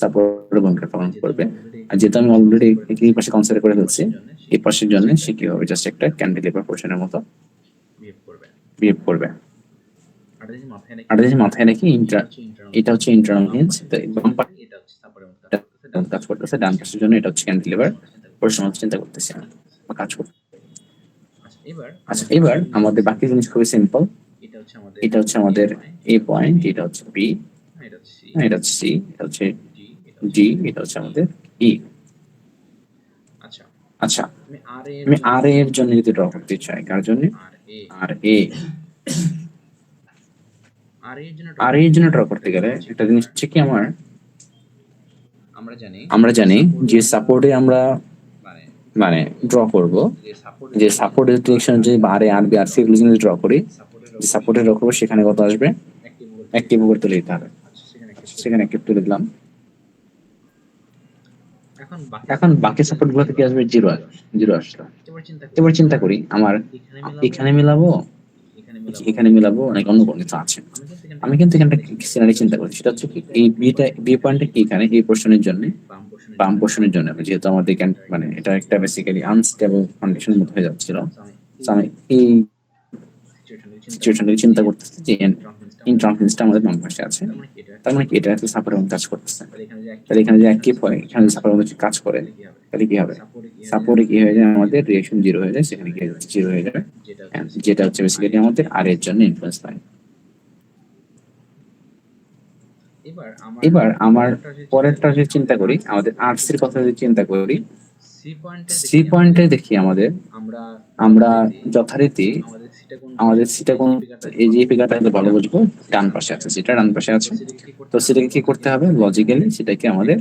Speaker 1: সাপোর্টের ভূমিকা পালন করবে, আর যেহেতু আমি অলরেডি এই পাশে কনসিডার করে ফেলছি, এই পাশের জন্য সে কি হবে, জাস্ট একটা ক্যান্টিলিভার পোর্শনের মতো বিহেভ করবে। আর যদি মাথায় রাখি এটা হচ্ছে ইন্টারনাল হিঞ্জ, কাজ করতেছে, ডান পাশের জন্য এটা হচ্ছে ক্যান্টিলিভার পোর্শন মতো চিন্তা করতেছি আমি বা কাজ করতে। আচ্ছা এবার আমাদের বাকি জিনিস খুবই সিম্পল, এটা হচ্ছে আমাদের এ পয়েন্ট, এটা হচ্ছে বি, এটা হচ্ছে সি, এটা হচ্ছে ডি, এটা হচ্ছে আমাদের ই। আচ্ছা আমি আর এর জন্য যদি ড্র করতে চাই, কার জন্য? আর এ। আর এর জন্য ড্র করতে গেলে একটা জিনিস হচ্ছে কি, আমরা জানি যে সাপোর্টে আমরা মানে ড্র করব, যে সাপোর্টের ডিরেকশন যদি আর A R B R C এগুলো যদি ড্র করি, যে সাপোর্টে ড্র করবো সেখানে কত আসবে? অ্যাক্টিভ করে তুলে দিতে হবে, সেখানে অ্যাক্টিভ তুলে দিলাম। এখন বাকি সাপোর্ট গুলোতে কি আসবে? জিরো আসলো। এবার চিন্তা করি আমার এখানে মিলাবো, এখানে মিলাবো, অনেক অন্য কোনো কিছু আছে। আমি কিন্তু এখানে সিনারি চিন্তা করি, সেটা হচ্ছে কি এই বি পয়েন্টটা কি এখানে এই পোর্শনের জন্য, বাম পোর্শনের জন্য, যেহেতু আমাদের মানে এটা একটা বেসিক্যালি আনস্টেবল কন্ডিশনের মধ্যে হয়ে যাচ্ছিল, আমি এই সিচুয়েশনটাকে চিন্তা করতেছি যে ইন্টারনাল হিঞ্জটা আমাদের বাম পাশে আছে, তার মানে কি এটা একটা সাপোর্টের মতো কাজ করতেছে। তাহলে এখানে যে অ্যাক্টিভ হয়, এখানে যে সাপোর্টের মতো কাজ করে, তাহলে কি হবে? সাপোর্টে কি হয়ে যায়? আমাদের রিঅ্যাকশন জিরো হয়ে যায়, সেখানে কি জিরো হয়ে যাবে, যেটা হচ্ছে বেসিক্যালি আমাদের আর এর জন্য ইনফ্লুয়েন্স লাইন। এবার আমার পরেরটা যদি চিন্তা করি, আমাদের আর সির কথা যদি চিন্তা করি, সি পয়েন্টে দেখি আমরা যথারীতি আমাদের সিটা কোন, এই যে ফিগারটা ভালো বুঝবো, ডান পাশে আছে, সেটা ডান পাশে আছে, তো সেটাকে কি করতে হবে? লজিক্যালি সেটাকে আমাদের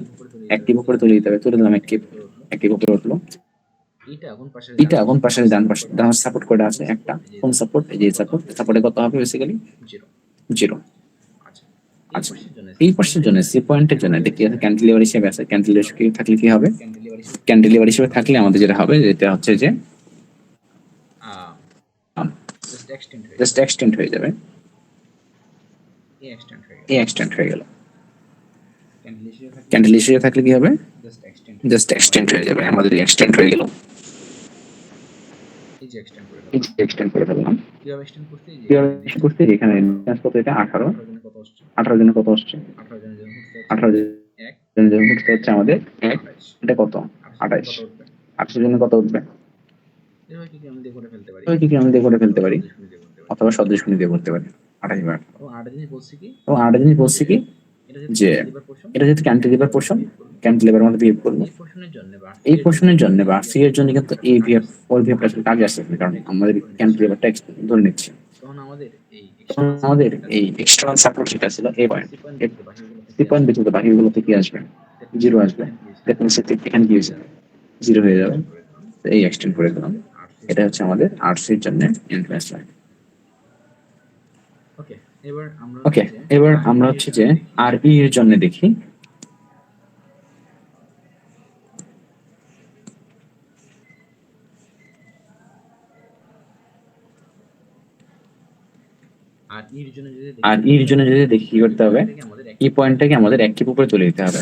Speaker 1: অ্যাক্টিভ উপরে তুলে দিতে হবে। তুলে দিলাম, অ্যাক্টিভ উপরে উঠলো। এটা এখন পাশে ডান পাশে সাপোর্ট করে আছে একটা, কোন সাপোর্ট? এই যে সাপোর্টে কত হবে? Basically zero. আচ্ছা এই পাশের জন্য সি পয়েন্টের জন্য এটা কি আছে? ক্যান্টিলিভার হিসেবে আছে। ক্যান্টিলিভার থাকলে কি হবে? ক্যান্টিলিভার হিসেবে থাকলে আমাদের যেটা হবে, যেটা হচ্ছে যে জাস্ট এক্সটেন্ড হয়ে যাবে, এই এক্সটেন্ড হয়ে গেল। ক্যান্টিলিভার হিসেবে থাকলে কি হবে? জাস্ট এক্সটেন্ড হয়ে যাবে, আমাদের এক্সটেন্ড হয়ে গেল।
Speaker 2: এই যে এক্সটেন্ড করে
Speaker 1: এই
Speaker 2: ফেললাম।
Speaker 1: যে এক্সটেন্ড করে ফেললাম।
Speaker 2: কিভাবে এক্সটেন্ড করতে? এই যে
Speaker 1: কিভাবে
Speaker 2: এখানে
Speaker 1: extend করতে? এখানে distance কত? এটা 18
Speaker 2: 18 জনে কত আসছে?
Speaker 1: 18 জনে কত আসছে?
Speaker 2: 18 জনের জন্য হচ্ছে
Speaker 1: 18
Speaker 2: 1
Speaker 1: জনের জন্য উঠতে হচ্ছে আমাদের 1,
Speaker 2: 28
Speaker 1: এটা কত?
Speaker 2: 28
Speaker 1: 28।
Speaker 2: কত উঠবে?
Speaker 1: 28 জনে কত উঠবে?
Speaker 2: এভাবে কি আমি দিয়ে করে ফেলতে পারি?
Speaker 1: এভাবে কি আমি দিয়ে করে ফেলতে পারি?
Speaker 2: সদৃশ গুণী দিয়ে করতে পারি।
Speaker 1: অথবা সদৃশ গুণী দিয়ে করতে পারি। 28 বার।
Speaker 2: এবং আরেকটা জিনিস বলছি কি?
Speaker 1: এবং আরেকটা জিনিস বলছি কি
Speaker 2: এটা যেহেতু
Speaker 1: যে
Speaker 2: ক্যান্টিলিভার পোরশন,
Speaker 1: এটা যেহেতু ক্যান্টিলিভার পোর্শন, ক্যান্টিলিভার মধ্যে বিহেভ করবে।
Speaker 2: এই পোরশনের জন্য বা
Speaker 1: এই পোর্শনের জন্য বা সি এর জন্য কিন্তু এই বিহেভ ওর বিহেভটা আসলে কাজে আসছে না, কারণ আমাদের ক্যান্টিলিভারটা ধরে নিচ্ছে।
Speaker 2: তখন আমাদের এই
Speaker 1: আমাদের এই এক্সটার্নাল সাপোর্ট যেটা ছিল এই পয়েন্ট, সি পয়েন্ট ব্যতীত বাকিগুলোতে কি আসবে? 0 আসবে। দ্যাট মিনস এখানে কি হয়েছে? 0 হয়ে যাবে। তো এই এক্সটেন্ড করে দিলাম। এটা হচ্ছে আমাদের আরসির জন্য ইনফ্লুয়েন্স লাইন।
Speaker 2: ওকে, এবার আমরা
Speaker 1: ওকে, এবার আমরা হচ্ছে যে আরবি এর জন্য দেখি।
Speaker 2: আর এর জন্য যদি
Speaker 1: দেখি কি করতে হবে, এই পয়েন্টটাকে আমাদের এক কিপ উপরে তুলে দিতে হবে।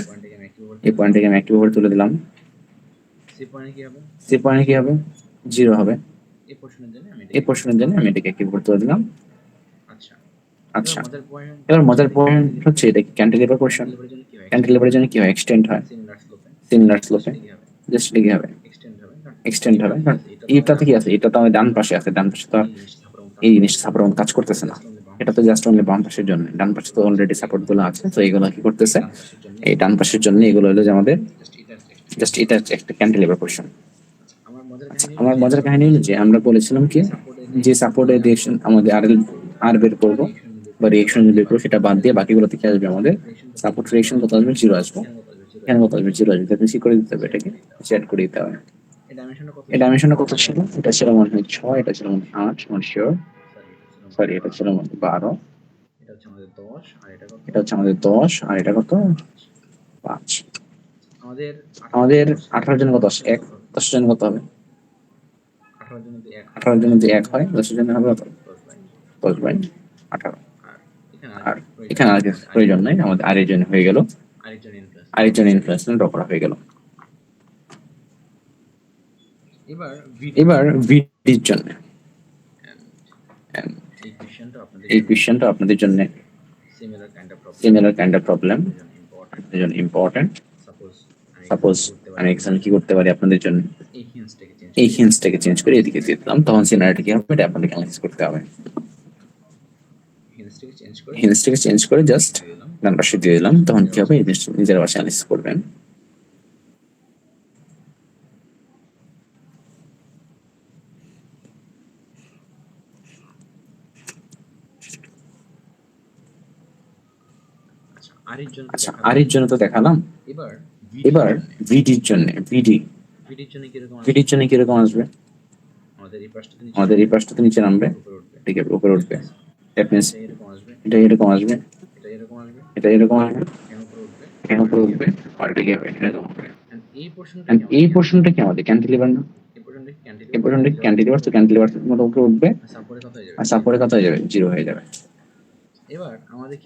Speaker 1: এই পয়েন্টটাকে আমি এক কিপ উপরে তুলে দিলাম।
Speaker 2: সি পয়েন্টে কি হবে?
Speaker 1: সি পয়েন্টে কি হবে? 0 হবে।
Speaker 2: এই পোরশনের জন্য আমি
Speaker 1: এটাকে এক কিপ উপরে তুলে দিলাম।
Speaker 2: আচ্ছা
Speaker 1: আচ্ছা, এবার মজার পয়েন্ট হচ্ছে এটা কি ক্যান্টিলিভার পোর্শন। ক্যান্টিলিভারের জন্য কি হয়? এক্সটেন্ড হয় সিমিলার স্লোপে। জাস্ট লিখে হবে এক্সটেন্ড হবে, কারণ এইটাতে কি আছে? এটা তো আমার ডান পাশে আছে, ডান পাশে তো আর এই জিনিসটা সাপোর্ট কাজ করতেছে না। এটা তো জাস্ট অনলি বাম পাশের জন্য, ডান পাশে তো অলরেডি সাপোর্ট গুলো আছে। তো এইগুলো কি করতেছে? এই ডান পাশের জন্য এগুলো হলো যে আমাদের জাস্ট এটা হচ্ছে একটা ক্যান্টিলিভার পোর্শন। আচ্ছা, আমার মজার কাহিনী হলো যে আমরা বলেছিলাম কি যে সাপোর্টের ডিরেকশন আমাদের আর বের করবো বা রিয়েকশন বের করবো, সেটা বাদ দিয়ে বাকিগুলোতে কি আসবে? আমাদের সাপোর্ট রিয়েকশন কত আসবে? 0 আসবে। এখানে কত আসবে? 0 আসবে। তাহলে কি করে দিতে হবে? এটাকে সেট করে দিতে হবে। এই ডাইমেনশনটা কত ছিল? এটা ছিল মনে হয় 6, এটা ছিল মনে হয় 8, নট শিওর। সরি, এটা ছিল মনে হয় 12,
Speaker 2: এটা হচ্ছে আমাদের 10 আর এটা কত?
Speaker 1: এটা হচ্ছে আমাদের 10 আর এটা কত? 5।
Speaker 2: আমাদের
Speaker 1: আমাদের 18 জন কত আসে? 1। 10 জন কত হবে?
Speaker 2: 18 জন যদি 1
Speaker 1: 18 জন যদি 1 হয়, 10 জন হবে কত? 10 বাই 18। আর এখানে আর কিছু প্রয়োজন নাই, আমাদের আর এর জন্য হয়ে গেল। আরেকজন ইনফ্লুয়েন্স ড্র করা হয়ে গেল। এবার ভিডির জন্য এই কোশ্চেনটা আপনাদের জন্য সিমিলার কাইন্ড অফ প্রবলেম, আপনাদের জন্য ইম্পর্টেন্ট। সাপোজ আমি এখানে কি করতে পারি আপনাদের জন্য? এই হিন্টসটাকে চেঞ্জ করে এদিকে দিয়ে দিলাম, তখন সিনারিটা কি হবে? এটা আপনাদের অ্যানালাইসিস করতে হবে। হিন্টসটাকে চেঞ্জ করে জাস্ট ডান পাশে দিয়ে দিলাম, তখন কি হবে? এই জিনিসটা নিজের বাসায় অ্যানালাইসিস করবেন। আচ্ছা, আর এর জন্য তো দেখালাম। এবার ভিডির জন্য ভিডির জন্য কিরকম আসবে? আমাদের এই পাশটাতে নিচে নামবে, ঠিক আছে, উপরে উঠবে। দ্যাট মিনস এটা এরকম আসবে, এটা এরকম আসবে, এখানে উপরে উঠবে, আর এটা কি হবে? এরকম হবে। And এই পোর্শনটা কি আমাদের ক্যান্টিলিভার না? এই পোর্শনটা ক্যান্টিলিভার, তো ক্যান্টিলিভার মতো উপরে উঠবে আর সাপোর্টে কত হয়ে যাবে? 0 হয়ে যাবে।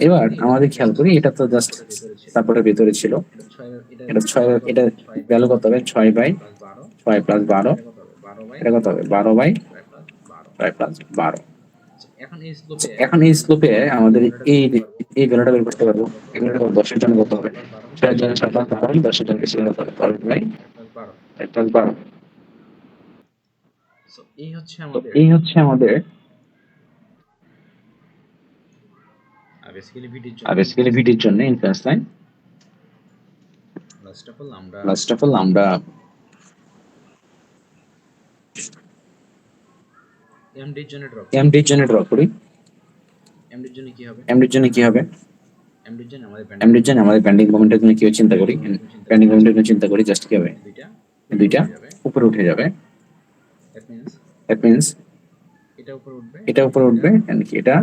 Speaker 1: এবার আমাদের খেয়াল করি, এটা তো জাস্ট সাপোর্টের ভিতরে ছিল। এটা 6, এটা ভ্যালু কত হবে? 6 বাই 6 প্লাস 12, এটা কত হবে? 12 বাই 6 প্লাস 12। এখন এই স্লোপে আমাদের এই ভ্যালুটা বের করতে পারবো। এই ভ্যালুটা 10 এর জন্য কত হবে? 6 এর জন্য 6 প্লাস 12, 10 এর জন্য বেশি কত হবে? 12 বাই 6 প্লাস 12। এই হচ্ছে আমাদের বেসিক্যালি ভিডির জন্য influence line. Last of all আমরা এমডির জন্য ড্র করি। এমডির জন্য কি হবে? এমডির জন্য আমাদের ব্যান্ডিং মোমেন্টের জন্য কি চিন্তা করি? ব্যান্ডিং মোমেন্টের জন্য চিন্তা করি, জাস্ট কি হবে? দুইটা উপরে উঠে যাবে। দ্যাট মিন্স এটা উপরে উঠবে, এন্ড কি এটা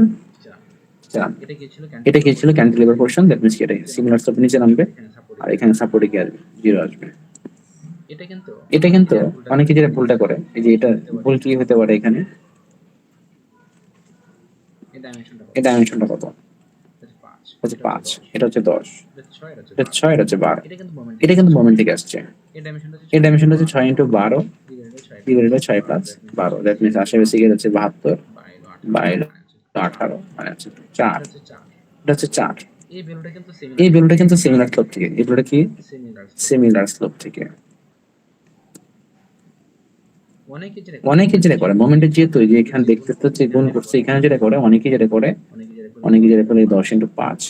Speaker 1: এটা কি ছিল? Cantilever portion. দ্যাট মিন্স কি এটা সিমিলার স্লোপে নিচে নামবে, আর এখানে সাপোর্টে কি আসবে? 0 আসবে। এটা কিন্তু অনেকে যেটা ভুলটা করে, এই যে এটা ভুল কি হতে পারে? এখানে এই ডাইমেনশনটা কত? হচ্ছে 5, এটা হচ্ছে 10, এটা 6, এটা হচ্ছে 12। এটা কিন্তু মোমেন্ট থেকে আসছে। এই ডাইমেনশনটা হচ্ছে 6 × 12, কি করবে 6 প্লাস 12, দ্যাট মিনস আসে বেসিক্যালি হচ্ছে 72, 22, 18 মানে হচ্ছে 4, এটা হচ্ছে 4।
Speaker 2: এই ভ্যালুটা কিন্তু
Speaker 1: এই ভ্যালুটা কিন্তু সিমিলার স্লোপ থেকে, এই ভ্যালুটা কি সিমিলার স্লোপ থেকে। অনেকে যেটা করে মোমেন্টে যেহেতু এই যে এখানে দেখতে হচ্ছে গুণ করছে, এখানে যেটা করে অনেকে যেটা করে 10 × 5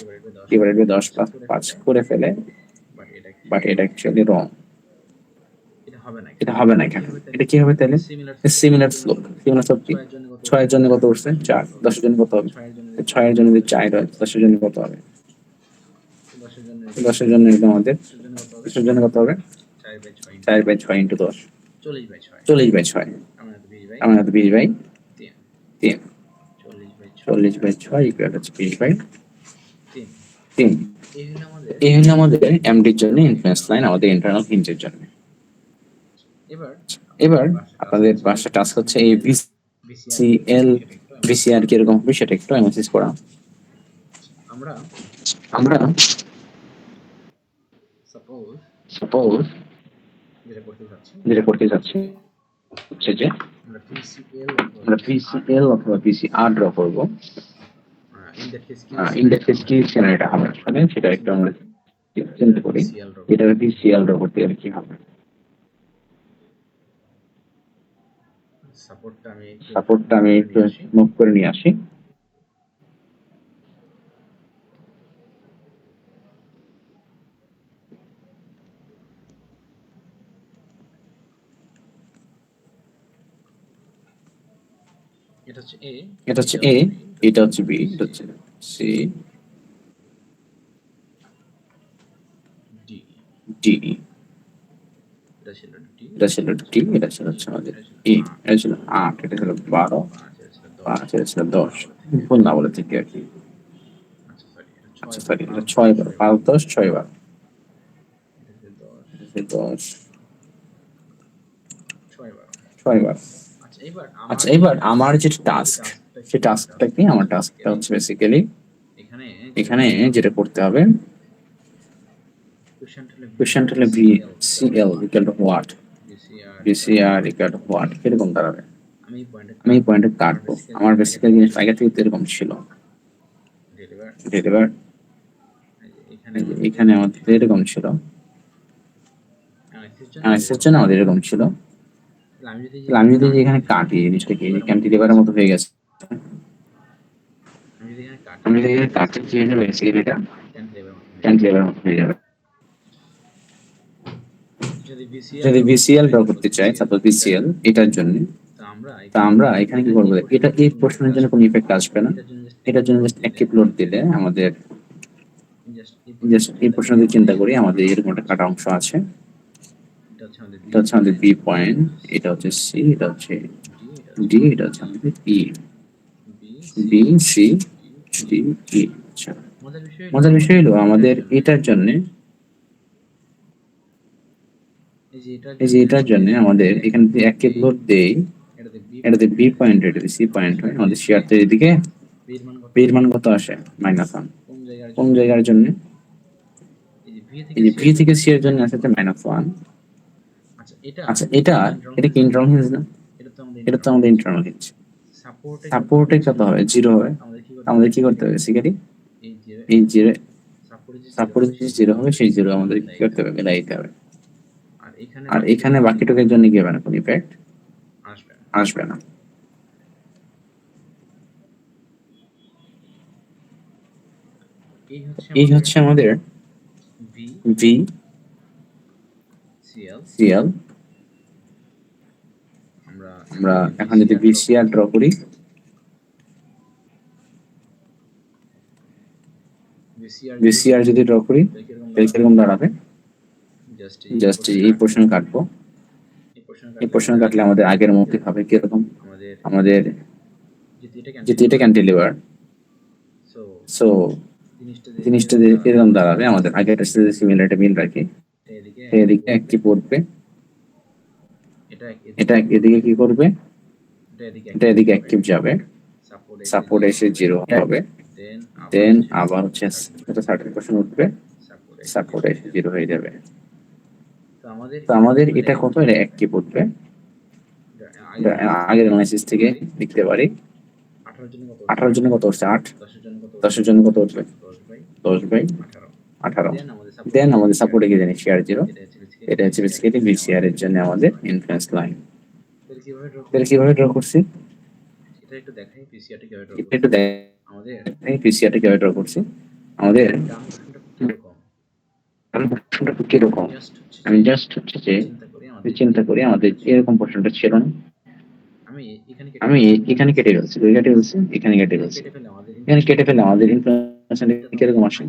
Speaker 1: ডিভাইডেড বাই 10 প্লাস 5 করে ফেলে, বাট এটা অ্যাকচুয়ালি রং। এটা হবে না এখানে। এটা কি হবে তাহলে? Similar slope. সিমিলার স্লোপ কি? 6 এর জন্য কত করছে 4, 10 এর জন্য কত হবে? 6 এর জন্য যদি 4 হয় 10 এর জন্য কত হবে? 10 এর জন্য এটা আমাদের কিসের জন্য কত হবে? 4/6 × 10 40/6, আমরা তো 20/3, 40/6 ইকুয়াল হচ্ছে 20/3। এই হলো আমাদের এমডির জন্য ইনফ্লুয়েন্স লাইন, আমাদের ইন্টারনাল হিঞ্জের জন্য। এবার আপনাদের বাসা টাস্ক হচ্ছে এই ভিসিএল ভিসিআর কিরকম হবে সেটা একটু অ্যানালাইসিস করা। আমরা সাপোজ যেটা করতে যাচ্ছি হচ্ছে যে আমরা ভিসিএল অথবা ভিসিআর ড্র করবো। ইন্ডেক্স কি সিনারিটা হবে আসলে সেটা একটু আমরা চিন্তা করি। এটা ভিসিএল ড্র করতে গেলে কি হবে? সাপোর্টটা আমি একটু মুভ করে নিয়ে আসি। এটা হচ্ছে এ, এটা হচ্ছে বি, এটা হচ্ছে সি, ডি, এটা ছিল ডি, এটা ছিল হচ্ছে আমাদের ই, এটা ছিল 8, এটা ছিল 12, 5, এটা ছিল 10। ভুল না বলে ঠিক আর কি। আচ্ছা সরি, এটা 6 বার, 5 10 6 বার, 10 6 বার। আচ্ছা এবার আমার যে টাস্ক, সেই টাস্কটা কি? আমার টাস্কটা হচ্ছে বেসিক্যালি এখানে যেটা করতে হবে, কোশ্চেনটা হলো VCL equal to what, VCR equal to what, কিরকম দাঁড়াবে? আমি এই পয়েন্টে কাটবো। আমার বেসিক্যালি জিনিস আগে থেকে এরকম ছিল, ডেলিভার এখানে আমাদের এরকম ছিল, অ্যানালাইসিসের জন্য আমাদের এরকম ছিল। আমি যদি এখানে কাটি জিনিসটাকে ক্যান্টিলিভারের মতো হয়ে গেছে, আমি যদি এখানে কাটি কি হয়ে যাবে? বেসিক্যালি এটা ক্যান্টিলিভারের মতো হয়ে যাবে। যদি ভিসিএল ড্র করতে চাই, সাপোজ ভিসিএল এটার জন্য, তা আমরা এখানে কি করবো? এটা এই পোর্শনের জন্য কোনো ইফেক্ট আসবে না। এটার জন্য জাস্ট অ্যাক্টিভ লোড দিলে আমাদের জাস্ট এই পোর্শন দিয়ে চিন্তা করি, আমাদের এরকম একটা কাটা অংশ আছে। এটা হচ্ছে আমাদের বি পয়েন্ট, এটা হচ্ছে সি, এটা হচ্ছে ডি, এটা হচ্ছে আমাদের ই, বি সি ডি ই। আচ্ছা মজার বিষয় হলো আমাদের এটার জন্য, এই যে এটার জন্য আমাদের এখানে যদি অ্যাক্টিভ লোড দেই, এটাতে বি পয়েন্ট, এটাতে সি পয়েন্ট হয়, আমাদের শেয়ারতে এদিকে বির মান কত আসে? -1। কোন জায়গার জন্য? এই যে ভি থেকে সি এর জন্য আসে -1। আচ্ছা এটা কি ইন্টারনাল হিঞ্জ না? এটা তো আমাদের ইন্টারনাল হিঞ্জ। সাপোর্টে কত হবে? 0 হবে। আমাদের কি করতে হবে বেসিক্যালি? এই 0 সাপোর্টে যে 0 হবে সেই 0 আমাদের কি করতে হবে? মিলাই দিতে হবে। আর এখানে বাকিটুকের জন্য কি হবে না? কোনো ইফেক্ট আসবে না। এই হচ্ছে আমাদের ভি সিএল। আমরা এখন যদি ভিসিআর ড্র করি, ভিসিআর যদি ড্র করি তাহলে কিরকম দাঁড়াবে? জাস্ট এই পোর্শন কাটবো, এই পোর্শন কাটলে আমাদের আগের মতই হবে। কিরকম? আমাদের যেহেতু এটা ক্যান্টিলিভার, সো জিনিসটা এরকম দাঁড়াবে। আমাদের আগের সাথে সিমিলারিটি মিল রাখি, এদিকে অ্যাক্টিভ করবে, এটা এদিকে কি করবে? এটা এদিকে অ্যাক্টিভ যাবে, সাপোর্ট এসে 0 হবে, দেন আবার হচ্ছে এটা সার্টেন পোর্শন উঠবে, সাপোর্ট এসে 0 হয়ে যাবে। তো আমাদের এটা কত? এটা অ্যাক্টিভ উঠবে, আগের অ্যানালাইসিস থেকে দেখতে পারি 18 জন্য কত হচ্ছে 8, 10 জন্য কত উঠবে 10/18। দেন আমাদের সাপোর্টে গিয়ে জানি শেয়ার 0, এটা হচ্ছে বেসিক্যালি বিসিআর এর জন্য আমাদের ইনফ্লুয়েন্স লাইন। তাহলে কিভাবে ড্র করছি
Speaker 2: এটা একটু দেখাই পিসিআরটা কিভাবে ড্র
Speaker 1: এটা একটু
Speaker 2: আমাদের
Speaker 1: এই পিসিআরটা কিভাবে ড্র করছি আমাদের
Speaker 2: ডান পোর্শনটা কিরকম
Speaker 1: পোর্শনটা কিরকম
Speaker 2: জাস্ট হচ্ছে
Speaker 1: আমি জাস্ট হচ্ছে যে চিন্তা করি আমাদের এরকম পোর্শনটা ছিল না,
Speaker 2: আমি এখানে
Speaker 1: আমি এখানে কেটে ফেলছি, এখানে কেটে ফেলছি, এখানে কেটে ফেলে আমাদের ইনফ্লুয়েন্স কিরকম আসে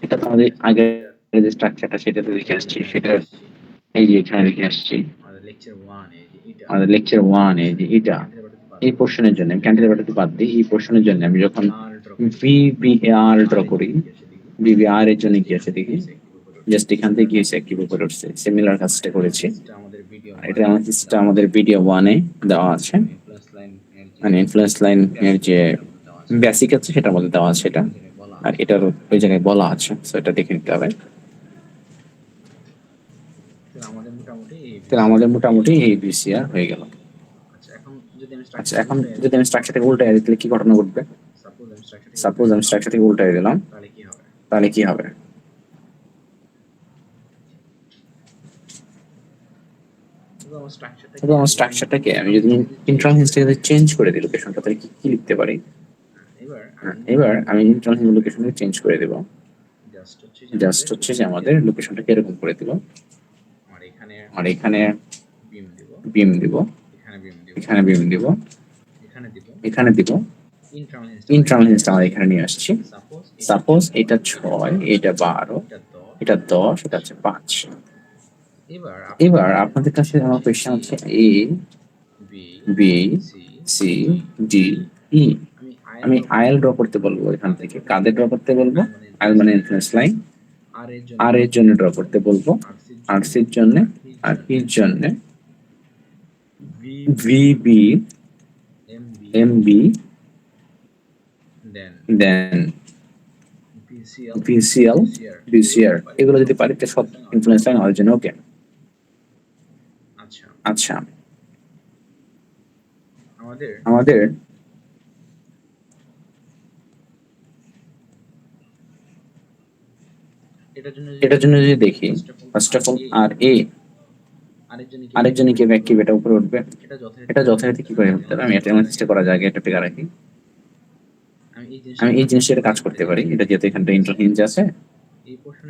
Speaker 1: এটা তো আমাদের আগের যে স্ট্রাকচারটা সেটা তো দেখে আসছি, সেটা এই যে এখানে দেখে আসছি আমাদের লেকচার 1 এই যে এটা এই পোর্শনের জন্য আমি ক্যান্টিলিভারটা বাদ দিই, এই পোর্শনের জন্য আমি যখন ভিবিআর ড্র করি, ভিবিআর এর জন্য কি আছে দেখি, জাস্ট এখান থেকে গিয়েছে একই উপরে উঠছে, সিমিলার কাজটা করেছি। এটা আমাদের ভিডিও 1 এ দেওয়া আছে, মানে ইনফ্লুয়েন্স লাইন এর যে বেসিক আছে সেটার মধ্যে দেওয়া আছে এটা, আর এটার ওই জায়গায় বলা আছে, সো এটা দেখে নিতে হবে। তাহলে আমাদের মোটামুটি এই বিসিআর হয়ে গেল। আচ্ছা এখন যদি আমি স্ট্রাকচারটাকে উল্টাই দিই তাহলে কি ঘটনা ঘটবে? সাপোজ আমি স্ট্রাকচারটাকে উল্টাই দিলাম, তাহলে কি হবে? শুধু আমার স্ট্রাকচারটাকে আমি যদি ইন্টারনাল হিস্ট্রিতে চেঞ্জ করে দিই লোকেশনটা, তাহলে কি লিখতে পারি? এবার আমি ইন্টারনাল লোকেশনটা চেঞ্জ করে দেব, জাস্ট হচ্ছে যে আমাদের লোকেশনটা কিরকম করে দিব, আর এখানে বিম দিব, এখানে বিম দিব, এখানে দিব, ইন্টারনাল হিস্ট্রি আমরা এখানে নিয়ে আসছি। সাপোজ এটা 6, এটা 12, এটা 10, এটা হচ্ছে 5। এবার আপনাদের কাছে আমার কোয়েশ্চেন হচ্ছে A B C D E, আমি আইএল ড্র করতে বলবো, এখান থেকে কাদের ড্র করতে বলবো? আইএল মানে ইনফ্লুয়েন্স লাইন, আর এর জন্য ড্র করতে বলবো, আর সির জন্য, আর ইর জন্য ভিবি এমবি, দেন ভিসিএল বিসিআর, এগুলো যদি পারি তো সব ইনফ্লুয়েন্স লাইন আমার জন্য ওকে। আচ্ছা আমাদের এটার জন্য যদি দেখি ফার্স্ট অফ অল আর এ আরেকজন কি ব্যাকটিভ এটা উপরে উঠবে, এটা যথারীতি কি করে হতে হবে, আমি এটা এমন চেষ্টা করা যায় এটা ফিগার রাখি, আমি এই জিনিসটা কাজ করতে পারি, এটা যেহেতু এখানটা ইন্টারহিঞ্জ আছে,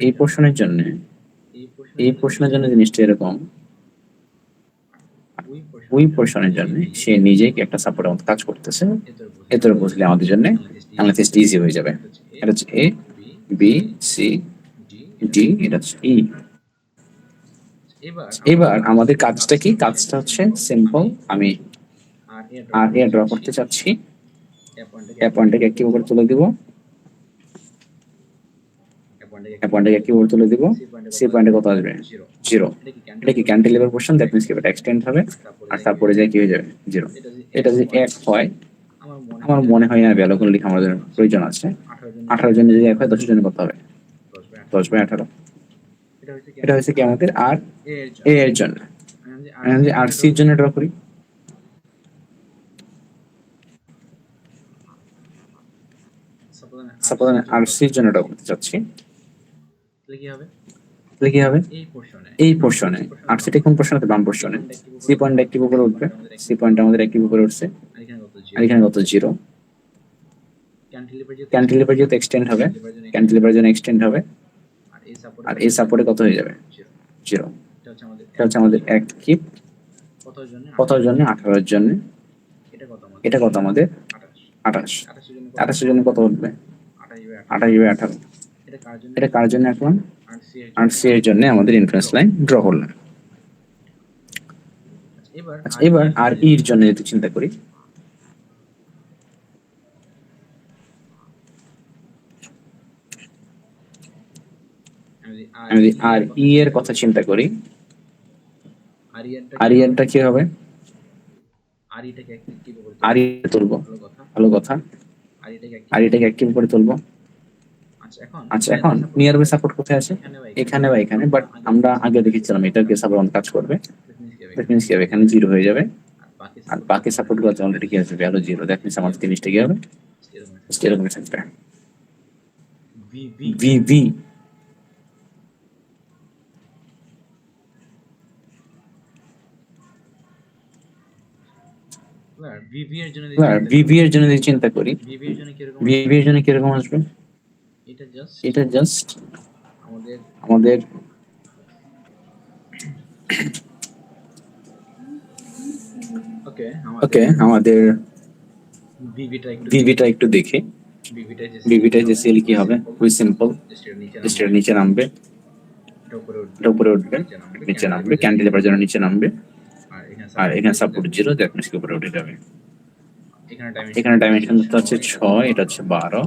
Speaker 1: এই পোর্শনের জন্য জিনিসটা এরকম, ওই পোর্শনের জন্য সে নিজেই একটা সাপোর্ট মতো কাজ করতেছে, এতটা বুঝলে আমাদের জন্য অ্যানালাইসিসটা ইজি হয়ে যাবে। এটা হচ্ছে এ বি সি ডি, এটা হচ্ছে ই। এবার আমাদের কাজটা কি? কাজটা হচ্ছে সিম্পল, আমি আর এ ড্র করতে চাচ্ছি, এ পয়েন্টটাকে একটি উপরে তুলে দিব, এ পয়েন্টটাকে একটি উপরে তুলে দিব, সি পয়েন্টে কত আসবে 0, এটা কি ক্যান্টিলিভার পোর্শন, দ্যাট মিন্স কি এটা এক্সটেন্ড হবে, আর তারপরে যায় কি হয়ে যাবে 0। এটা যদি 1 হয়, আমার মনে হয় না ভ্যালু গুলো লেখা আমাদের প্রয়োজন আছে, 18 জন যদি 1 হয় 10 জনের কত হবে 10/18। এটা হচ্ছে কি আমাদের আর এ এর জন্য। আমি যদি আর সি এর জন্য ড্র করি, সাপোজ আমি আর সি এর জন্য ড্র করতে চাচ্ছি, তাহলে কি হবে? এই পোর্শনে আর সিটা কোন পোর্শনে? বাম পোর্শনে, সি পয়েন্ট অ্যাক্টিভ উপরে উঠবে, সি পয়েন্ট আমাদের অ্যাক্টিভ উপরে উঠছে, আর এখানে কত 0। ক্যান্টিলিভার যেহেতু এক্সটেন্ড হবে, ক্যান্টিলিভার জন্য এক্সটেন্ড হবে, আর এই সাপোর্টে কত হয়ে যাবে 0। এটা হচ্ছে আমাদের অ্যাক্টিভ কতর জন্য? 18 এর জন্য। এটা কত আমাদের 28, 28 এর জন্য কত উঠবে 28/18। এটা কার জন্য? এখন আর সি এর জন্য আমাদের ইনফ্লুয়েন্স লাইন ড্র করলাম। আচ্ছা এবার আর ই এর জন্য যদি চিন্তা করি, আমি যদি আর ই এর কথা চিন্তা করি, আর ইয়ারটা কি হবে? আর ই তুলবো, ভালো কথা, আর এটাকে অ্যাক্টিভ করে তুলবো। আচ্ছা এখন নিয়ার বাই সাপোর্ট কোথায় আছে? এখানে বা এখানে, বাট আমরা আগে দেখেছিলাম এটাকে সাপোর্ট কাজ করবে, দ্যাট মিন্স কি হবে এখানে 0 হয়ে যাবে, আর বাকি সাপোর্ট গুলো অলরেডি কি আছে, ভ্যালু 0। দ্যাট মিন্স আমাদের জিনিসটা কি হবে, এরকম থাকবে। ভিভি
Speaker 2: ভিভি এর জন্য
Speaker 1: ভিভি এর জন্য যদি চিন্তা করি,
Speaker 2: ভিভি এর জন্য কিরকম
Speaker 1: ভিভি এর জন্য কিরকম আসবে, এটা জাস্ট
Speaker 2: আমাদের
Speaker 1: আমাদের ওকে আমাদের ভিভিটা একটু দেখে, ভিভিটা যে সেল কি হবে, খুবই সিম্পল। জাস্ট এর নিচে নামবে, এটা উপরে উঠবে, নিচে নামবে, ক্যান্টিলিভার জন্য নিচে নামবে, আর এখানে সাপোর্ট 0, দ্যাট মিন্স কি উপরে উঠে যাবে। এখানে ডাইমেনশন হচ্ছে 6, এটা হচ্ছে 12,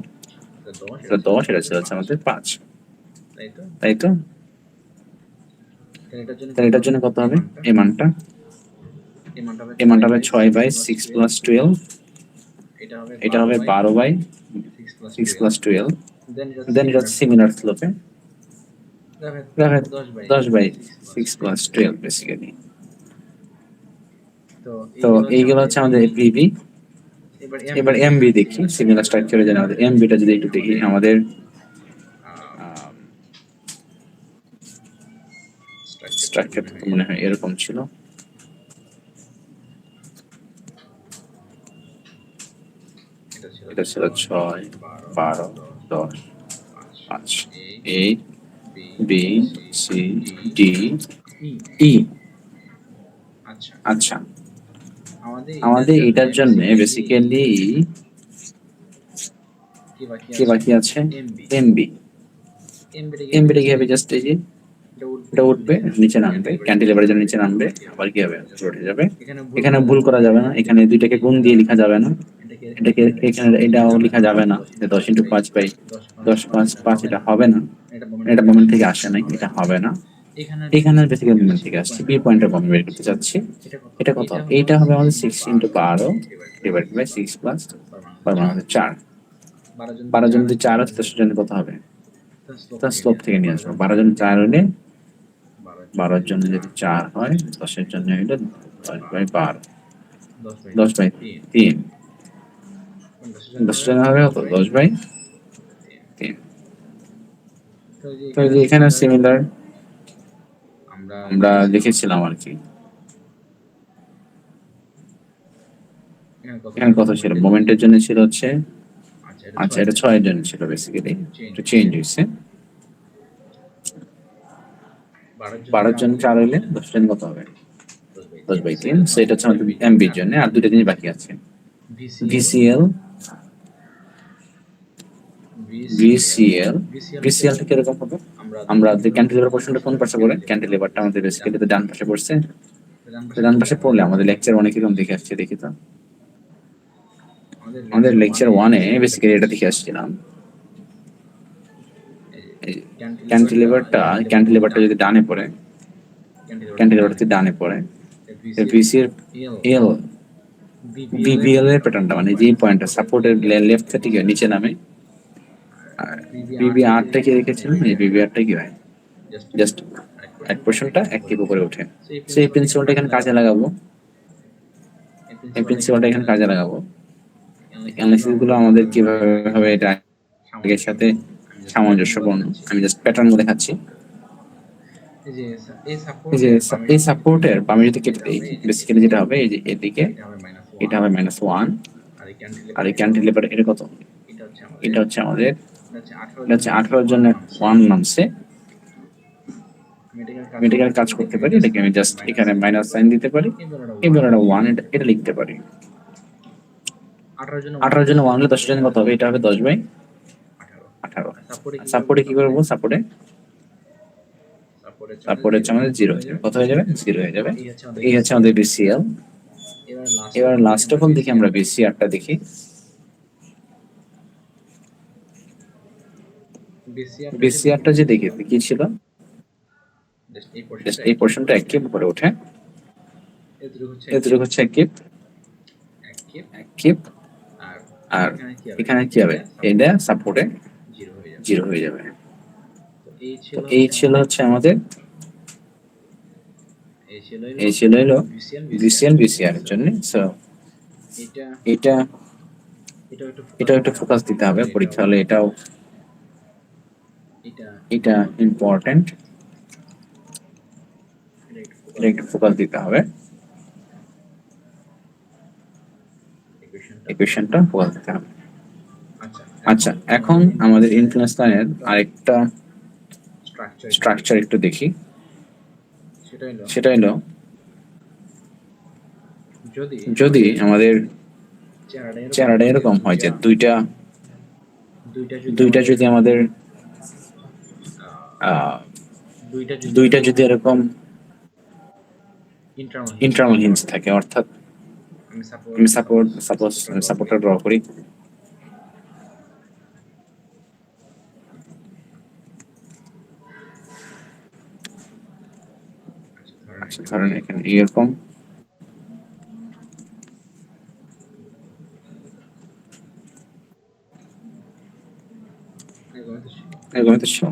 Speaker 1: এটা 10, এটা হচ্ছে আমাদের 5, তাই তো? তাহলে এটার জন্য কত হবে, এই মানটা, এই মানটা হবে 6/6 + 12, এটা হবে 12/6 + 12, দেন এটা হচ্ছে সিমিলার স্লোপে 10/6 + 12 বেসিক্যালি। তো এইগুলো হচ্ছে আমাদের ভিভি। এবার এমবি দেখি, সিমিলার স্ট্রাকচারে জানি আমাদের এমবিটা যদি একটু দেখি, আমাদের স্ট্রাকচার মনে হয় এরকম ছিল। এটা ছিল 6, 12, 10, 5, A B C D E। আচ্ছা, আমাদের এটার জন্য বেসিক্যালি কি বাকি আছে, এমবি। এমবিটা কি হবে, জাস্ট এই যে এটা উঠবে, নিচে নামবে, ক্যান্টিলিভারের জন্য নিচে নামবে, আবার কি হবে, উঠে যাবে। এখানে ভুল করা যাবে না, এখানে দুইটাকে গুণ দিয়ে লেখা যাবে না, এটাকে এখানে এটাও লেখা যাবে না, 10 × 5/10 5 5, এটা হবে না, এটা মোমেন্ট থেকে আসে নাই, এটা হবে না। এখানে বেসিক্যালি মোমেন্ট থেকে আসছে, বি পয়েন্টের মোমেন্ট বের করতে চাচ্ছি। এটা কত, এইটা হবে আমাদের 6 × 12 / 6 প্লাস আমাদের 4। 12 জন যদি 4 আছে, 10 জন কত হবে, তার স্লোপ থেকে নিয়ে আসবো। 12 জন 4 হলে, 12 জন যদি 4 হয়, 10 এর জন্য এটা 10/12, 10/3, 10 জন হবে কত, 10/3। তো এখানে সিমিলার আমরা লিখেছিলাম আর কি। এখানে কত ছিল, মোমেন্টের জন্য ছিল হচ্ছে, আচ্ছা এটা 6 এর জন্য ছিল, বেসিক্যালি একটু চেঞ্জ হয়েছে। 12 জন 4 হইলে 10 জন কত হবে, 10/3। সো এটা হচ্ছে আমাদের এমবির জন্য। আর দুটো জিনিস বাকি আছে, ভিসিএল। ভিসিএল টা কিরকম হবে, আমরা ক্যান্টিলিভার পোর্শনটা কোন পাশে পড়ে, ক্যান্টিলিভারটা আমাদের বেসিক্যালি ডান পাশে পড়ছে। ডান পাশে পড়লে আমাদের লেকচার 1 কিরকম দেখে আসছে, দেখি তো। আমাদের লেকচার 1 এ বেসিক্যালি এটা দেখে আসছিলাম, ক্যান্টিলিভারটা যদি ডানে পড়ে, ক্যান্টিলিভারটা যদি ডানে পড়ে, ভিসিএর এল বিবিএল এর প্যাটার্নটা, মানে যে পয়েন্টটা সাপোর্টের লেফট থেকে নিচে নামে। আর বিবিআরটা কি রেখেছিলাম, এই বিবিআরটা কি হয়, জাস্ট এক পোর্শনটা এক কিপ উপরে ওঠে। সো এই প্রিন্সিপালটা এখানে কাজে লাগাবো, অ্যানালিসিস গুলো আমাদের কিভাবে হবে, এটা আগের সাথে সামঞ্জস্যপূর্ণ। আমি জাস্ট প্যাটার্ন গুলো দেখাচ্ছি। এই যে এই সাপোর্টের আমি যদি কেটে দিই, বেসিক্যালি যেটা হবে, এই যে এদিকে এটা হবে -1, আর এই ক্যান্টিলিভার এটা কত, এটা হচ্ছে আমাদের, এটা হচ্ছে 18 এর জন্য 1 নামছে। আমি এটাকে কাজ করতে পারি, এটাকে আমি জাস্ট এখানে মাইনাস সাইন দিতে পারি, এবার এটা 1, এটা লিখতে পারি। 18 এর জন্য 1 হলে 10 এর জন্য কত হবে, এটা হবে 10/18। সাপোর্টে কি করবো, সাপোর্টে হচ্ছে আমাদের 0 হয়ে যাবে, কত হয়ে যাবে, 0 হয়ে যাবে। এই হচ্ছে আমাদের বিসিএল। এবার লাস্ট অফ অল দেখি আমরা বিসিআরটা দেখি। বিসিআরটা যে দেখি কি ছিল, এই পোর্শনটা এক কিপ উপরে ওঠে, এতটুকু হচ্ছে এক কিপ, আর এখানে কি হবে, এটা সাপোর্টে 0 হয়ে যাবে। তো এই ছিল হচ্ছে আমাদের এই ছিল হলো
Speaker 2: ভিসিএন
Speaker 1: ভিসিএন ভিসিআর এর জন্য। সো
Speaker 2: এটা
Speaker 1: এটা
Speaker 2: এটাও
Speaker 1: একটু ফোকাস দিতে হবে পরীক্ষা হলে, এটাও এটা ইম্পর্টেন্ট, এটা একটু ফোকাস দিতে হবে, ইকুয়েশনটা ফোকাস দিতে হবে। আচ্ছা, এখন আমাদের ইনফ্লুয়েন্স লাইনের আরেকটা স্ট্রাকচার একটু দেখি। সেটা হলো যদি আমাদের চেহারাটা এরকম হয় যে দুইটা যদি আমাদের দুইটা যদি এরকম ইন্টারনাল হিঞ্জ থাকে, অর্থাৎ আমি সাপোর্টটা ড্র করি, আচ্ছা ধরেন এখানে এরকম, এরকম তো ছিল,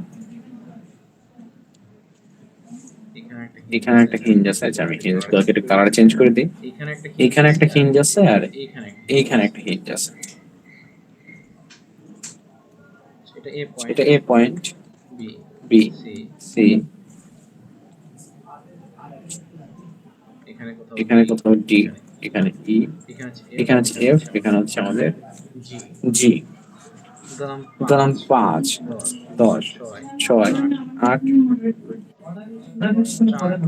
Speaker 1: এখানে একটা হিঞ্জ আছে। আচ্ছা আমি হিঞ্জগুলোকে একটু কালার চেঞ্জ করে দিই। এখানে একটা হিঞ্জ আছে আর এইখানে একটা হিঞ্জ আছে। এটা এ পয়েন্ট, বি, সি, এখানে কোথাও ডি, এখানে ই, এখানে হচ্ছে এফ, এখানে হচ্ছে আমাদের জি। সুতরাং 5, 10, 6, 8,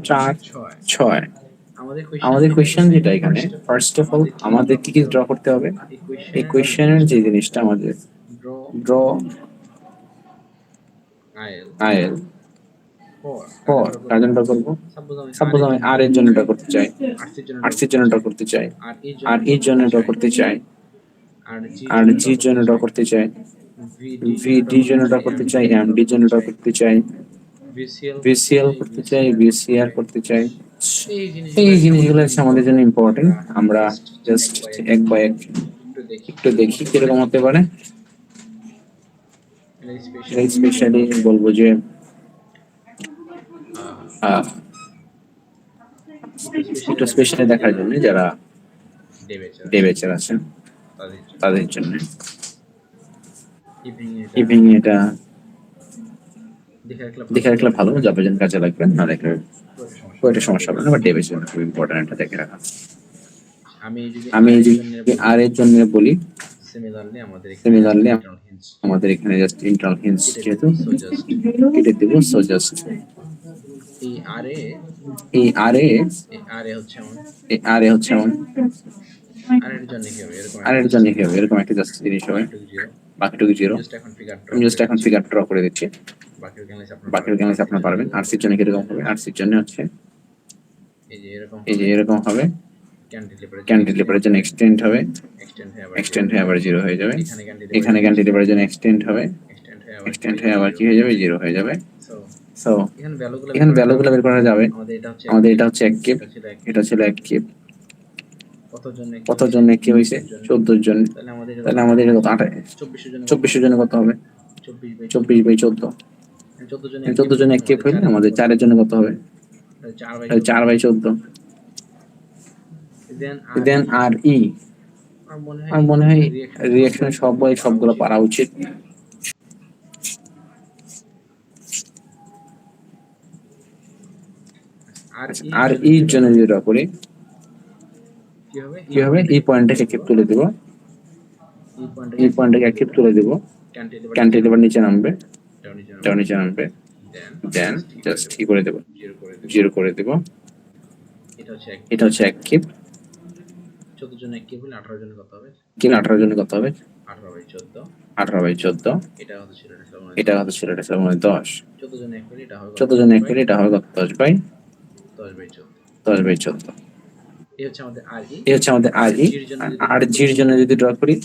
Speaker 1: 4, 6। আমাদের কোয়েশ্চেন যেটা এখানে, ফার্স্ট অফ অল আমাদের কি কি ড্র করতে হবে? এই কোয়েশ্চেনের যে জিনিসটা আমাদের ড্র আইএল ফর, কার জন্য ড্র করবো? সাপোজ আমি আর এর জন্য ড্র করতে চাই, আর সির জন্য ড্র করতে চাই, আর এর জন্য ড্র করতে চাই, আর জির জন্য ড্র করতে চাই, ভি ডি জন্য ড্র করতে চাই, এম ডি জন্য ড্র করতে চাই, ভিসিএল করতে চাই, ভিসিআর করতে চাই। এই জিনিসগুলো হচ্ছে আমাদের জন্য ইম্পর্টেন্ট। আমরা জাস্ট এক বাই এক একটু দেখি কিরকম হতে পারে। স্পেশালি বলবো যে একটু স্পেশালি দেখার জন্য যারা ডে বেচার আছেন তাদের জন্য ইভিনিং এটা দেখে রাখলে ভালো, যাবে যেন কাজে লাগবে, না দেখলে খুব একটা সমস্যা হবে না। বাট ডে বেচার জন্য খুব ইম্পর্টেন্ট এটা দেখে রাখা। আমি যদি আর এর জন্য বলি, সিমিলারলি আমাদের এখানে জাস্ট ইন্টারনাল হিঞ্জ যেহেতু কেটে দেব। সো জাস্ট এই আর এ হচ্ছে আমার আর এর জন্য কি হবে, এরকম একটা জাস্ট জিনিস হবে, বাকিটুকু জিরো। আমি জাস্ট এখন ফিগার ড্র করে দিচ্ছি, বাকি ক্যানভাস আপনারা পারবেন। আর সির জন্য কিরকম হবে? আর সির জন্য হচ্ছে এই যে এরকম হবে, ক্যান্টিলিভারের জন্য এক্সটেন্ড হবে, এক্সটেন্ড হয়ে আবার জিরো হয়ে যাবে। এখানে ক্যান্টিলিভারের জন্য এক্সটেন্ড হবে, এক্সটেন্ড হয়ে আবার কি হয়ে যাবে? জিরো হয়ে যাবে। সো এখানে ভ্যালুগুলো বের করা যাবে। আমাদের এটা হচ্ছে এক কিউব, এটা ছিল এক কিউব। কত জন্য কি হয়েছে? 14 জন। তাহলে আমাদের কত? 24 জন্য কত হবে? 24/14। 14 জন এক কিউব হইলে আমাদের 4 এর জন্য কত হবে? 4/14। দেন আর ই, আমার মনে হয় রিঅ্যাকশন সবগুলো পারা উচিত। আর ই জন্য যদি ড্র করি কি হবে? এই পয়েন্টটাকে এক কিউব তুলে দেব, এই পয়েন্টটাকে এক কিউব তুলে দেব, ক্যান্টিলিভার নিচে নামবে, এটাও নিচে নামবে। দেন জাস্ট কি করে দেব? জিরো করে দেব। এটা হচ্ছে এক কিউব।
Speaker 2: 14 জন এক কিউব হলে 18 জন কত হবে?
Speaker 1: 18 জন কত হবে?
Speaker 2: 18/14।
Speaker 1: 18/14।
Speaker 2: এটা হচ্ছে ছিল
Speaker 1: এটা ছিল মানে 10।
Speaker 2: 14 জন এক হলে এটা হবে
Speaker 1: 14 জন এক হলে এটা হবে কত?
Speaker 2: 10/14।
Speaker 1: 10/14।
Speaker 2: এই হচ্ছে আমাদের আর ই।
Speaker 1: এই হচ্ছে আমাদের আর ই। আর জির জন্য যদি ড্র করি,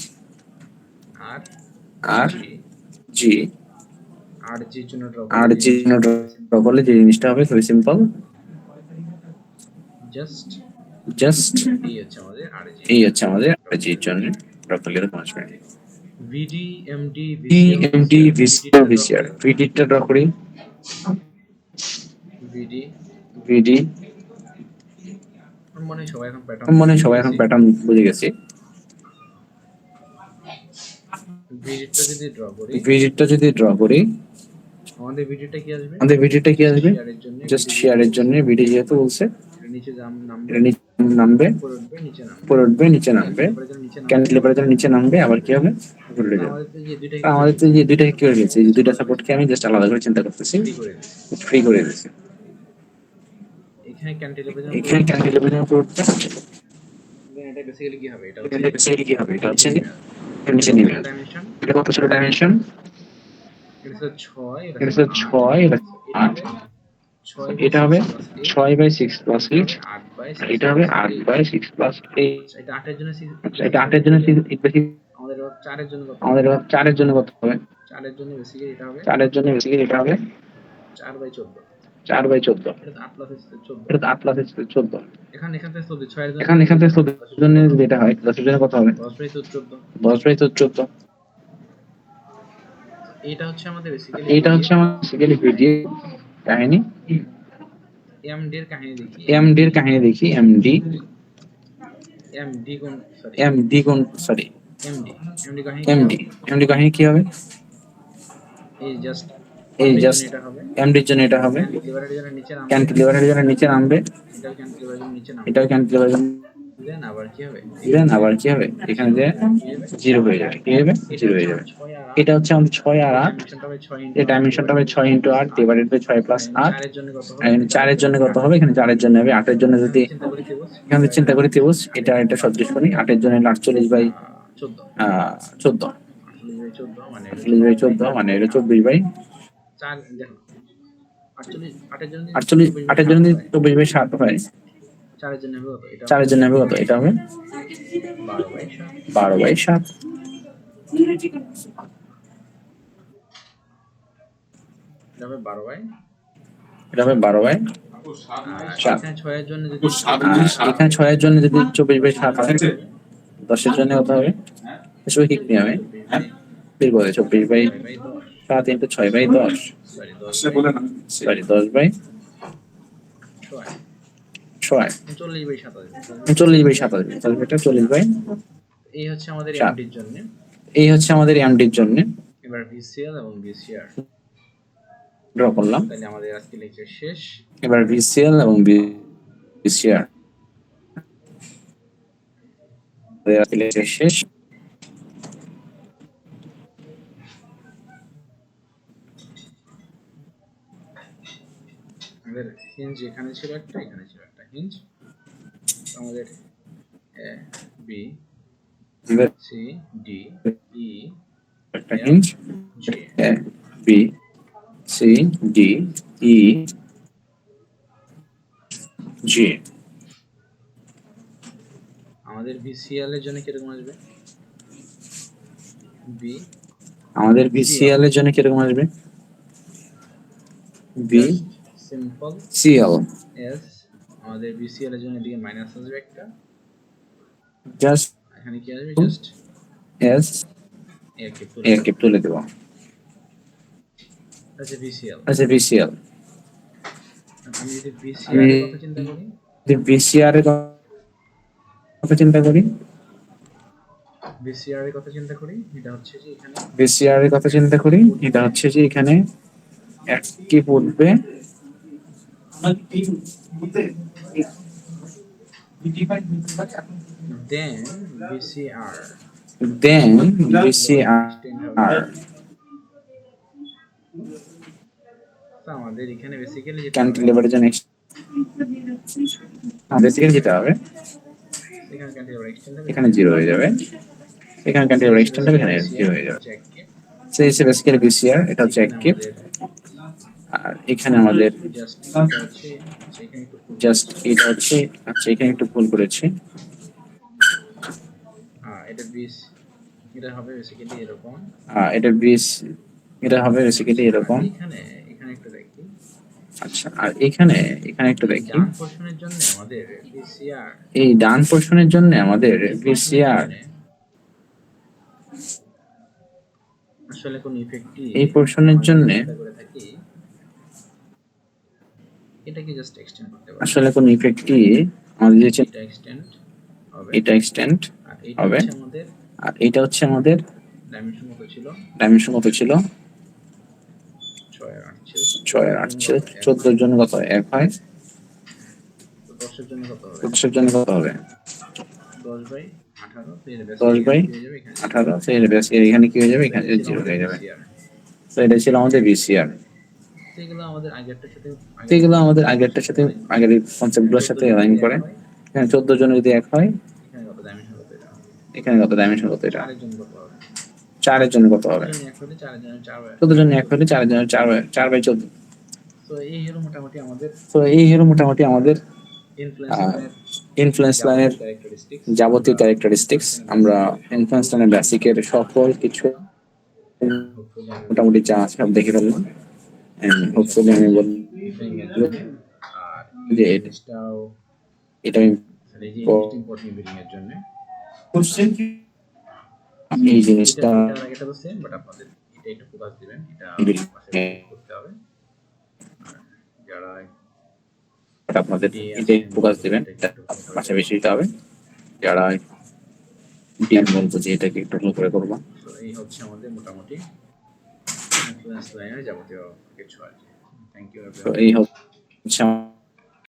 Speaker 1: আর জি,
Speaker 2: আর জির জন্য
Speaker 1: ড্র করলে যে জিনিসটা হবে খুবই সিম্পল, জাস্ট এই হচ্ছে আমাদের আর জির জন্য ড্র করলে এরকম আসবে।
Speaker 2: ভিডি এমডি
Speaker 1: এমডি ভিসিআর, ভিডিটা ড্র করি, ভিডি
Speaker 2: মনে হয় সবাই এখন
Speaker 1: প্যাটার্ন বুঝে গেছি।
Speaker 2: ভিজিটটা যদি ড্র করি, আমাদের ভিডিওটা কি আসবে? শেয়ারের জন্য
Speaker 1: জাস্ট শেয়ারের জন্য ভিডিও যেহেতু বলছে,
Speaker 2: নিচে নামবে,
Speaker 1: এটা নিচে নামবে,
Speaker 2: উপরে উঠবে, নিচে নামবে,
Speaker 1: উপরে উঠবে, নিচে নামবে, ক্যান্টিলিভারের জন্য নিচে নামবে, আবার কি হবে? উপরে উঠে যাবে।
Speaker 2: আমাদের তো এই দুইটা
Speaker 1: আমাদের তো এই দুইটা কি হয়ে গেছে, এই দুইটা সাপোর্টকে আমি জাস্ট আলাদা করে চিন্তা করতেছি, ফ্রি করে দিচ্ছি।
Speaker 2: এখানে ক্যান্টিলিভারের
Speaker 1: উপর উঠবে,
Speaker 2: এটা বেসিক্যালি কি হবে? এটা
Speaker 1: হচ্ছে নিচে নেমে আসবে।
Speaker 2: ডাইমেনশন,
Speaker 1: এটা কত ছিল ডাইমেনশন?
Speaker 2: এটা হচ্ছে 6,
Speaker 1: এটা হচ্ছে 6, এটা 8, এটা হবে 6/6 + 8,
Speaker 2: 8/6
Speaker 1: এটা হবে 8/6 + 8।
Speaker 2: এটা 8 এর জন্য
Speaker 1: এটা 8 এর জন্য বেশি,
Speaker 2: আমাদের 4 এর জন্য কত?
Speaker 1: আমাদের 4 এর জন্য কত হবে?
Speaker 2: 4 এর জন্য বেসিক্যালি এটা হবে 4/14।
Speaker 1: 4/14।
Speaker 2: এটা তো 8 প্লাস 14।
Speaker 1: এটা 8 + 14।
Speaker 2: এখান থেকে 6 এর জন্য,
Speaker 1: এখান থেকে 14 এর জন্য যেটা হয়, 10 এর জন্য কত হবে?
Speaker 2: 10/14।
Speaker 1: 10/14।
Speaker 2: এটা হচ্ছে আমাদের
Speaker 1: বেসিক্যালি ভিডিও কাহিনী।
Speaker 2: এমডি এর কাহিনী দেখি।
Speaker 1: এমডি
Speaker 2: এমডি কোন সরি
Speaker 1: সরি
Speaker 2: এমডি
Speaker 1: কাহিনী কি হবে?
Speaker 2: এই জাস্ট
Speaker 1: এই
Speaker 2: এমডির
Speaker 1: জাস্ট
Speaker 2: জন্য এটা হবে,
Speaker 1: এমডির জন্য এটা হবে,
Speaker 2: ক্যান্টিলিভারের জন্য নিচে নামবে,
Speaker 1: ক্যান্টিলিভারের জন্য নিচে নামবে,
Speaker 2: এটাও ক্যান্টিলিভারের জন্য নিচে নামবে,
Speaker 1: এটাও ক্যান্টিলিভারের জন্য,
Speaker 2: দেন আবার কি হবে?
Speaker 1: এখানে যে 0 হয়ে যাবে, কি হবে? 0 হয়ে যাবে। এটা হচ্ছে আমাদের 6 আর 8, এই ডাইমেনশনটা হবে 6 * 8 ডিভাইডেড বাই 6 + 8।
Speaker 2: 4 এর জন্য কত হবে?
Speaker 1: আর 4 এর জন্য কত হবে? এখানে 4 এর জন্য হবে 8 এর জন্য, যদি
Speaker 2: চিন্তা করি ত্রিভুজ,
Speaker 1: এখানে চিন্তা করি ত্রিভুজ, এটা সদৃশ করি, 8 এর জন্য 48/14,
Speaker 2: 48/14 মানে
Speaker 1: 48/14 মানে এটা 24/,
Speaker 2: 4 দেখো 48, 8 এর জন্য
Speaker 1: 8 এর জন্য 24/7 হয়,
Speaker 2: 4 এর জন্য হবে কত? এটা
Speaker 1: 4 এর জন্য হবে কত? এটা হবে
Speaker 2: 12/7।
Speaker 1: 12/7।
Speaker 2: এটা হবে 12/7। এখানে 6 এর জন্য যদি
Speaker 1: এখানে 6 এর জন্য যদি 24/7 হয়, 10 এর জন্য কত হবে? শৈক্ষিক নিয়মে বের করে 24/7 * 6/10, সরি 10/6,
Speaker 2: 40/7।
Speaker 1: তাহলে এটা 40/,
Speaker 2: এই হচ্ছে আমাদের এমডির জন্য।
Speaker 1: এই হচ্ছে আমাদের এমডির জন্য।
Speaker 2: এবার ভিসিএল এবং ভিসিআর
Speaker 1: ড্র করলাম।
Speaker 2: তাহলে আমাদের আজকে লেকচার শেষ।
Speaker 1: এবার ভিসিএল এবং ভিসিআর আজকে লেকচার শেষ।
Speaker 2: আমাদের হিঞ্জ এখানে ছিল একটা, এখানে ছিল একটা হিঞ্জ। আমাদের A B C D E
Speaker 1: একটা hinge,
Speaker 2: G
Speaker 1: A B C D E জি।
Speaker 2: আমাদের ভিসিএল এর জন্য কিরকম আসবে? বি
Speaker 1: আমাদের ভিসিএল এর জন্য কিরকম আসবে? Be
Speaker 2: simple
Speaker 1: CL,
Speaker 2: S. আমাদের ভিসিএল এর জন্য এদিকে মাইনাস আসবে একটা,
Speaker 1: জাস্ট
Speaker 2: এখানে কি আসবে? জাস্ট
Speaker 1: এস একে তুলে দেব।
Speaker 2: আচ্ছা ভিসিএল,
Speaker 1: ভিসিএল।
Speaker 2: আমি যদি ভিসিআর এর কথা চিন্তা করি,
Speaker 1: ভিসিআর এর কথা চিন্তা করি,
Speaker 2: ভিসিআর এর কথা চিন্তা করি, এটা হচ্ছে যে এখানে
Speaker 1: ভিসিআর এর কথা চিন্তা করি, এটা হচ্ছে যে এখানে একটি পড়বে,
Speaker 2: দেন ভিসিআর, তো আমাদের এখানে বেসিক্যালি যেটা
Speaker 1: ক্যান্টিলিভারের জন্য বেসিক্যালি যেটা হবে,
Speaker 2: এখানে ক্যান্টিলিভার এক্সটেন্ড হবে,
Speaker 1: এখানে 0 হয়ে যাবে, এখানে ক্যান্টিলিভার এক্সটেন্ড হবে, এখানে 0 হয়ে যাবে। সেই হিসেবে বেসিক্যালি ভিসিআর এটা হচ্ছে এক কিপ, আর এখানে আমাদের জাস্ট এটা হচ্ছে, আচ্ছা এখানে একটু ভুল করেছি,
Speaker 2: এটা 20, এটা হবে বেসিক্যালি এরকম,
Speaker 1: এটা 20, এটা হবে বেসিক্যালি এরকম।
Speaker 2: এখানে একটু দেখি,
Speaker 1: আচ্ছা আর এখানে একটু দেখি,
Speaker 2: ডান পোরশনের জন্য আমাদের ভিসিআর,
Speaker 1: এই ডান পোরশনের জন্য আমাদের ভিসিআর
Speaker 2: আসলে কোন ইফেক্টই
Speaker 1: এই পোরশনের জন্য
Speaker 2: করে থাকি, এটাকে জাস্ট এক্সটেন্ড করতে পারি,
Speaker 1: আসলে কোন ইফেক্টই আমাদের যে
Speaker 2: এটা এক্সটেন্ড হবে,
Speaker 1: এটা এক্সটেন্ড
Speaker 2: আর এটা
Speaker 1: হবে,
Speaker 2: হচ্ছে আমাদের
Speaker 1: আর এটা হচ্ছে আমাদের
Speaker 2: ডাইমেনশন কত ছিল,
Speaker 1: ডাইমেনশন কত ছিল
Speaker 2: 6 আর 8 ছিল,
Speaker 1: 6 আর 8 ছিল, 14 এর জন্য কত 1 হয়,
Speaker 2: তো 10 এর জন্য কত হবে,
Speaker 1: 10 এর জন্য কত হবে
Speaker 2: 10/18, তো এর ব্যাস
Speaker 1: 10/18, তো এর ব্যাস এখানে কি হয়ে যাবে, এখানে 0 হয়ে যাবে। তো এটা ছিল আমাদের বিসিআর।
Speaker 2: এগুলো আমাদের আগেরটার সাথে
Speaker 1: আগের কনসেপ্টগুলোর সাথে অ্যালাইন করে। হ্যাঁ 14 জন যদি 1 হয়,
Speaker 2: এখানে কত ডাইমেনশন কত এটা,
Speaker 1: এখানে কত ডাইমেনশন কত এটা
Speaker 2: 4 এর জন্য কত হবে,
Speaker 1: 4 এর জন্য কত হবে,
Speaker 2: 14 জন 1 হলে 4 এর জন্য 4 হয়,
Speaker 1: 14 জন 1 হলে 4 এর জন্য 4/14।
Speaker 2: তো এই হলো মোটামুটি আমাদের
Speaker 1: তো এই হলো মোটামুটি আমাদের
Speaker 2: ইনফ্লুয়েন্স লাইনের
Speaker 1: ইনফ্লুয়েন্স লাইনের যাবতীয় ক্যারেক্টারিস্টিক্স। আমরা ইনফ্লুয়েন্স লাইনের বেসিকের সকল কিছু মোটামুটি যা সব দেখে ফেললাম। হোপফুলি আমি বলবো
Speaker 2: আর
Speaker 1: যে
Speaker 2: এই জিনিসটাও
Speaker 1: এটা
Speaker 2: এই যে ইম্পর্টেন্ট বিল্ডিং এর জন্য
Speaker 1: এই জিনিসটা
Speaker 2: এটার আগেটা তো সেম, বাট আপনাদের এটা একটু ফোকাস দিবেন, এটা পাশে করতে হবে। আর যারা
Speaker 1: আপনাদের এটাই ফোকাস দিবেন, পাশাপাশি দিতে হবে। যারা ডিএম বলবো যে এটাকে একটু ভালো করে করবো।
Speaker 2: তো এই হচ্ছে আমাদের মোটামুটি ইনফ্লুয়েন্স লাইনের যাবতীয় কিছু আর কি। Thank you.
Speaker 1: তো এই হচ্ছে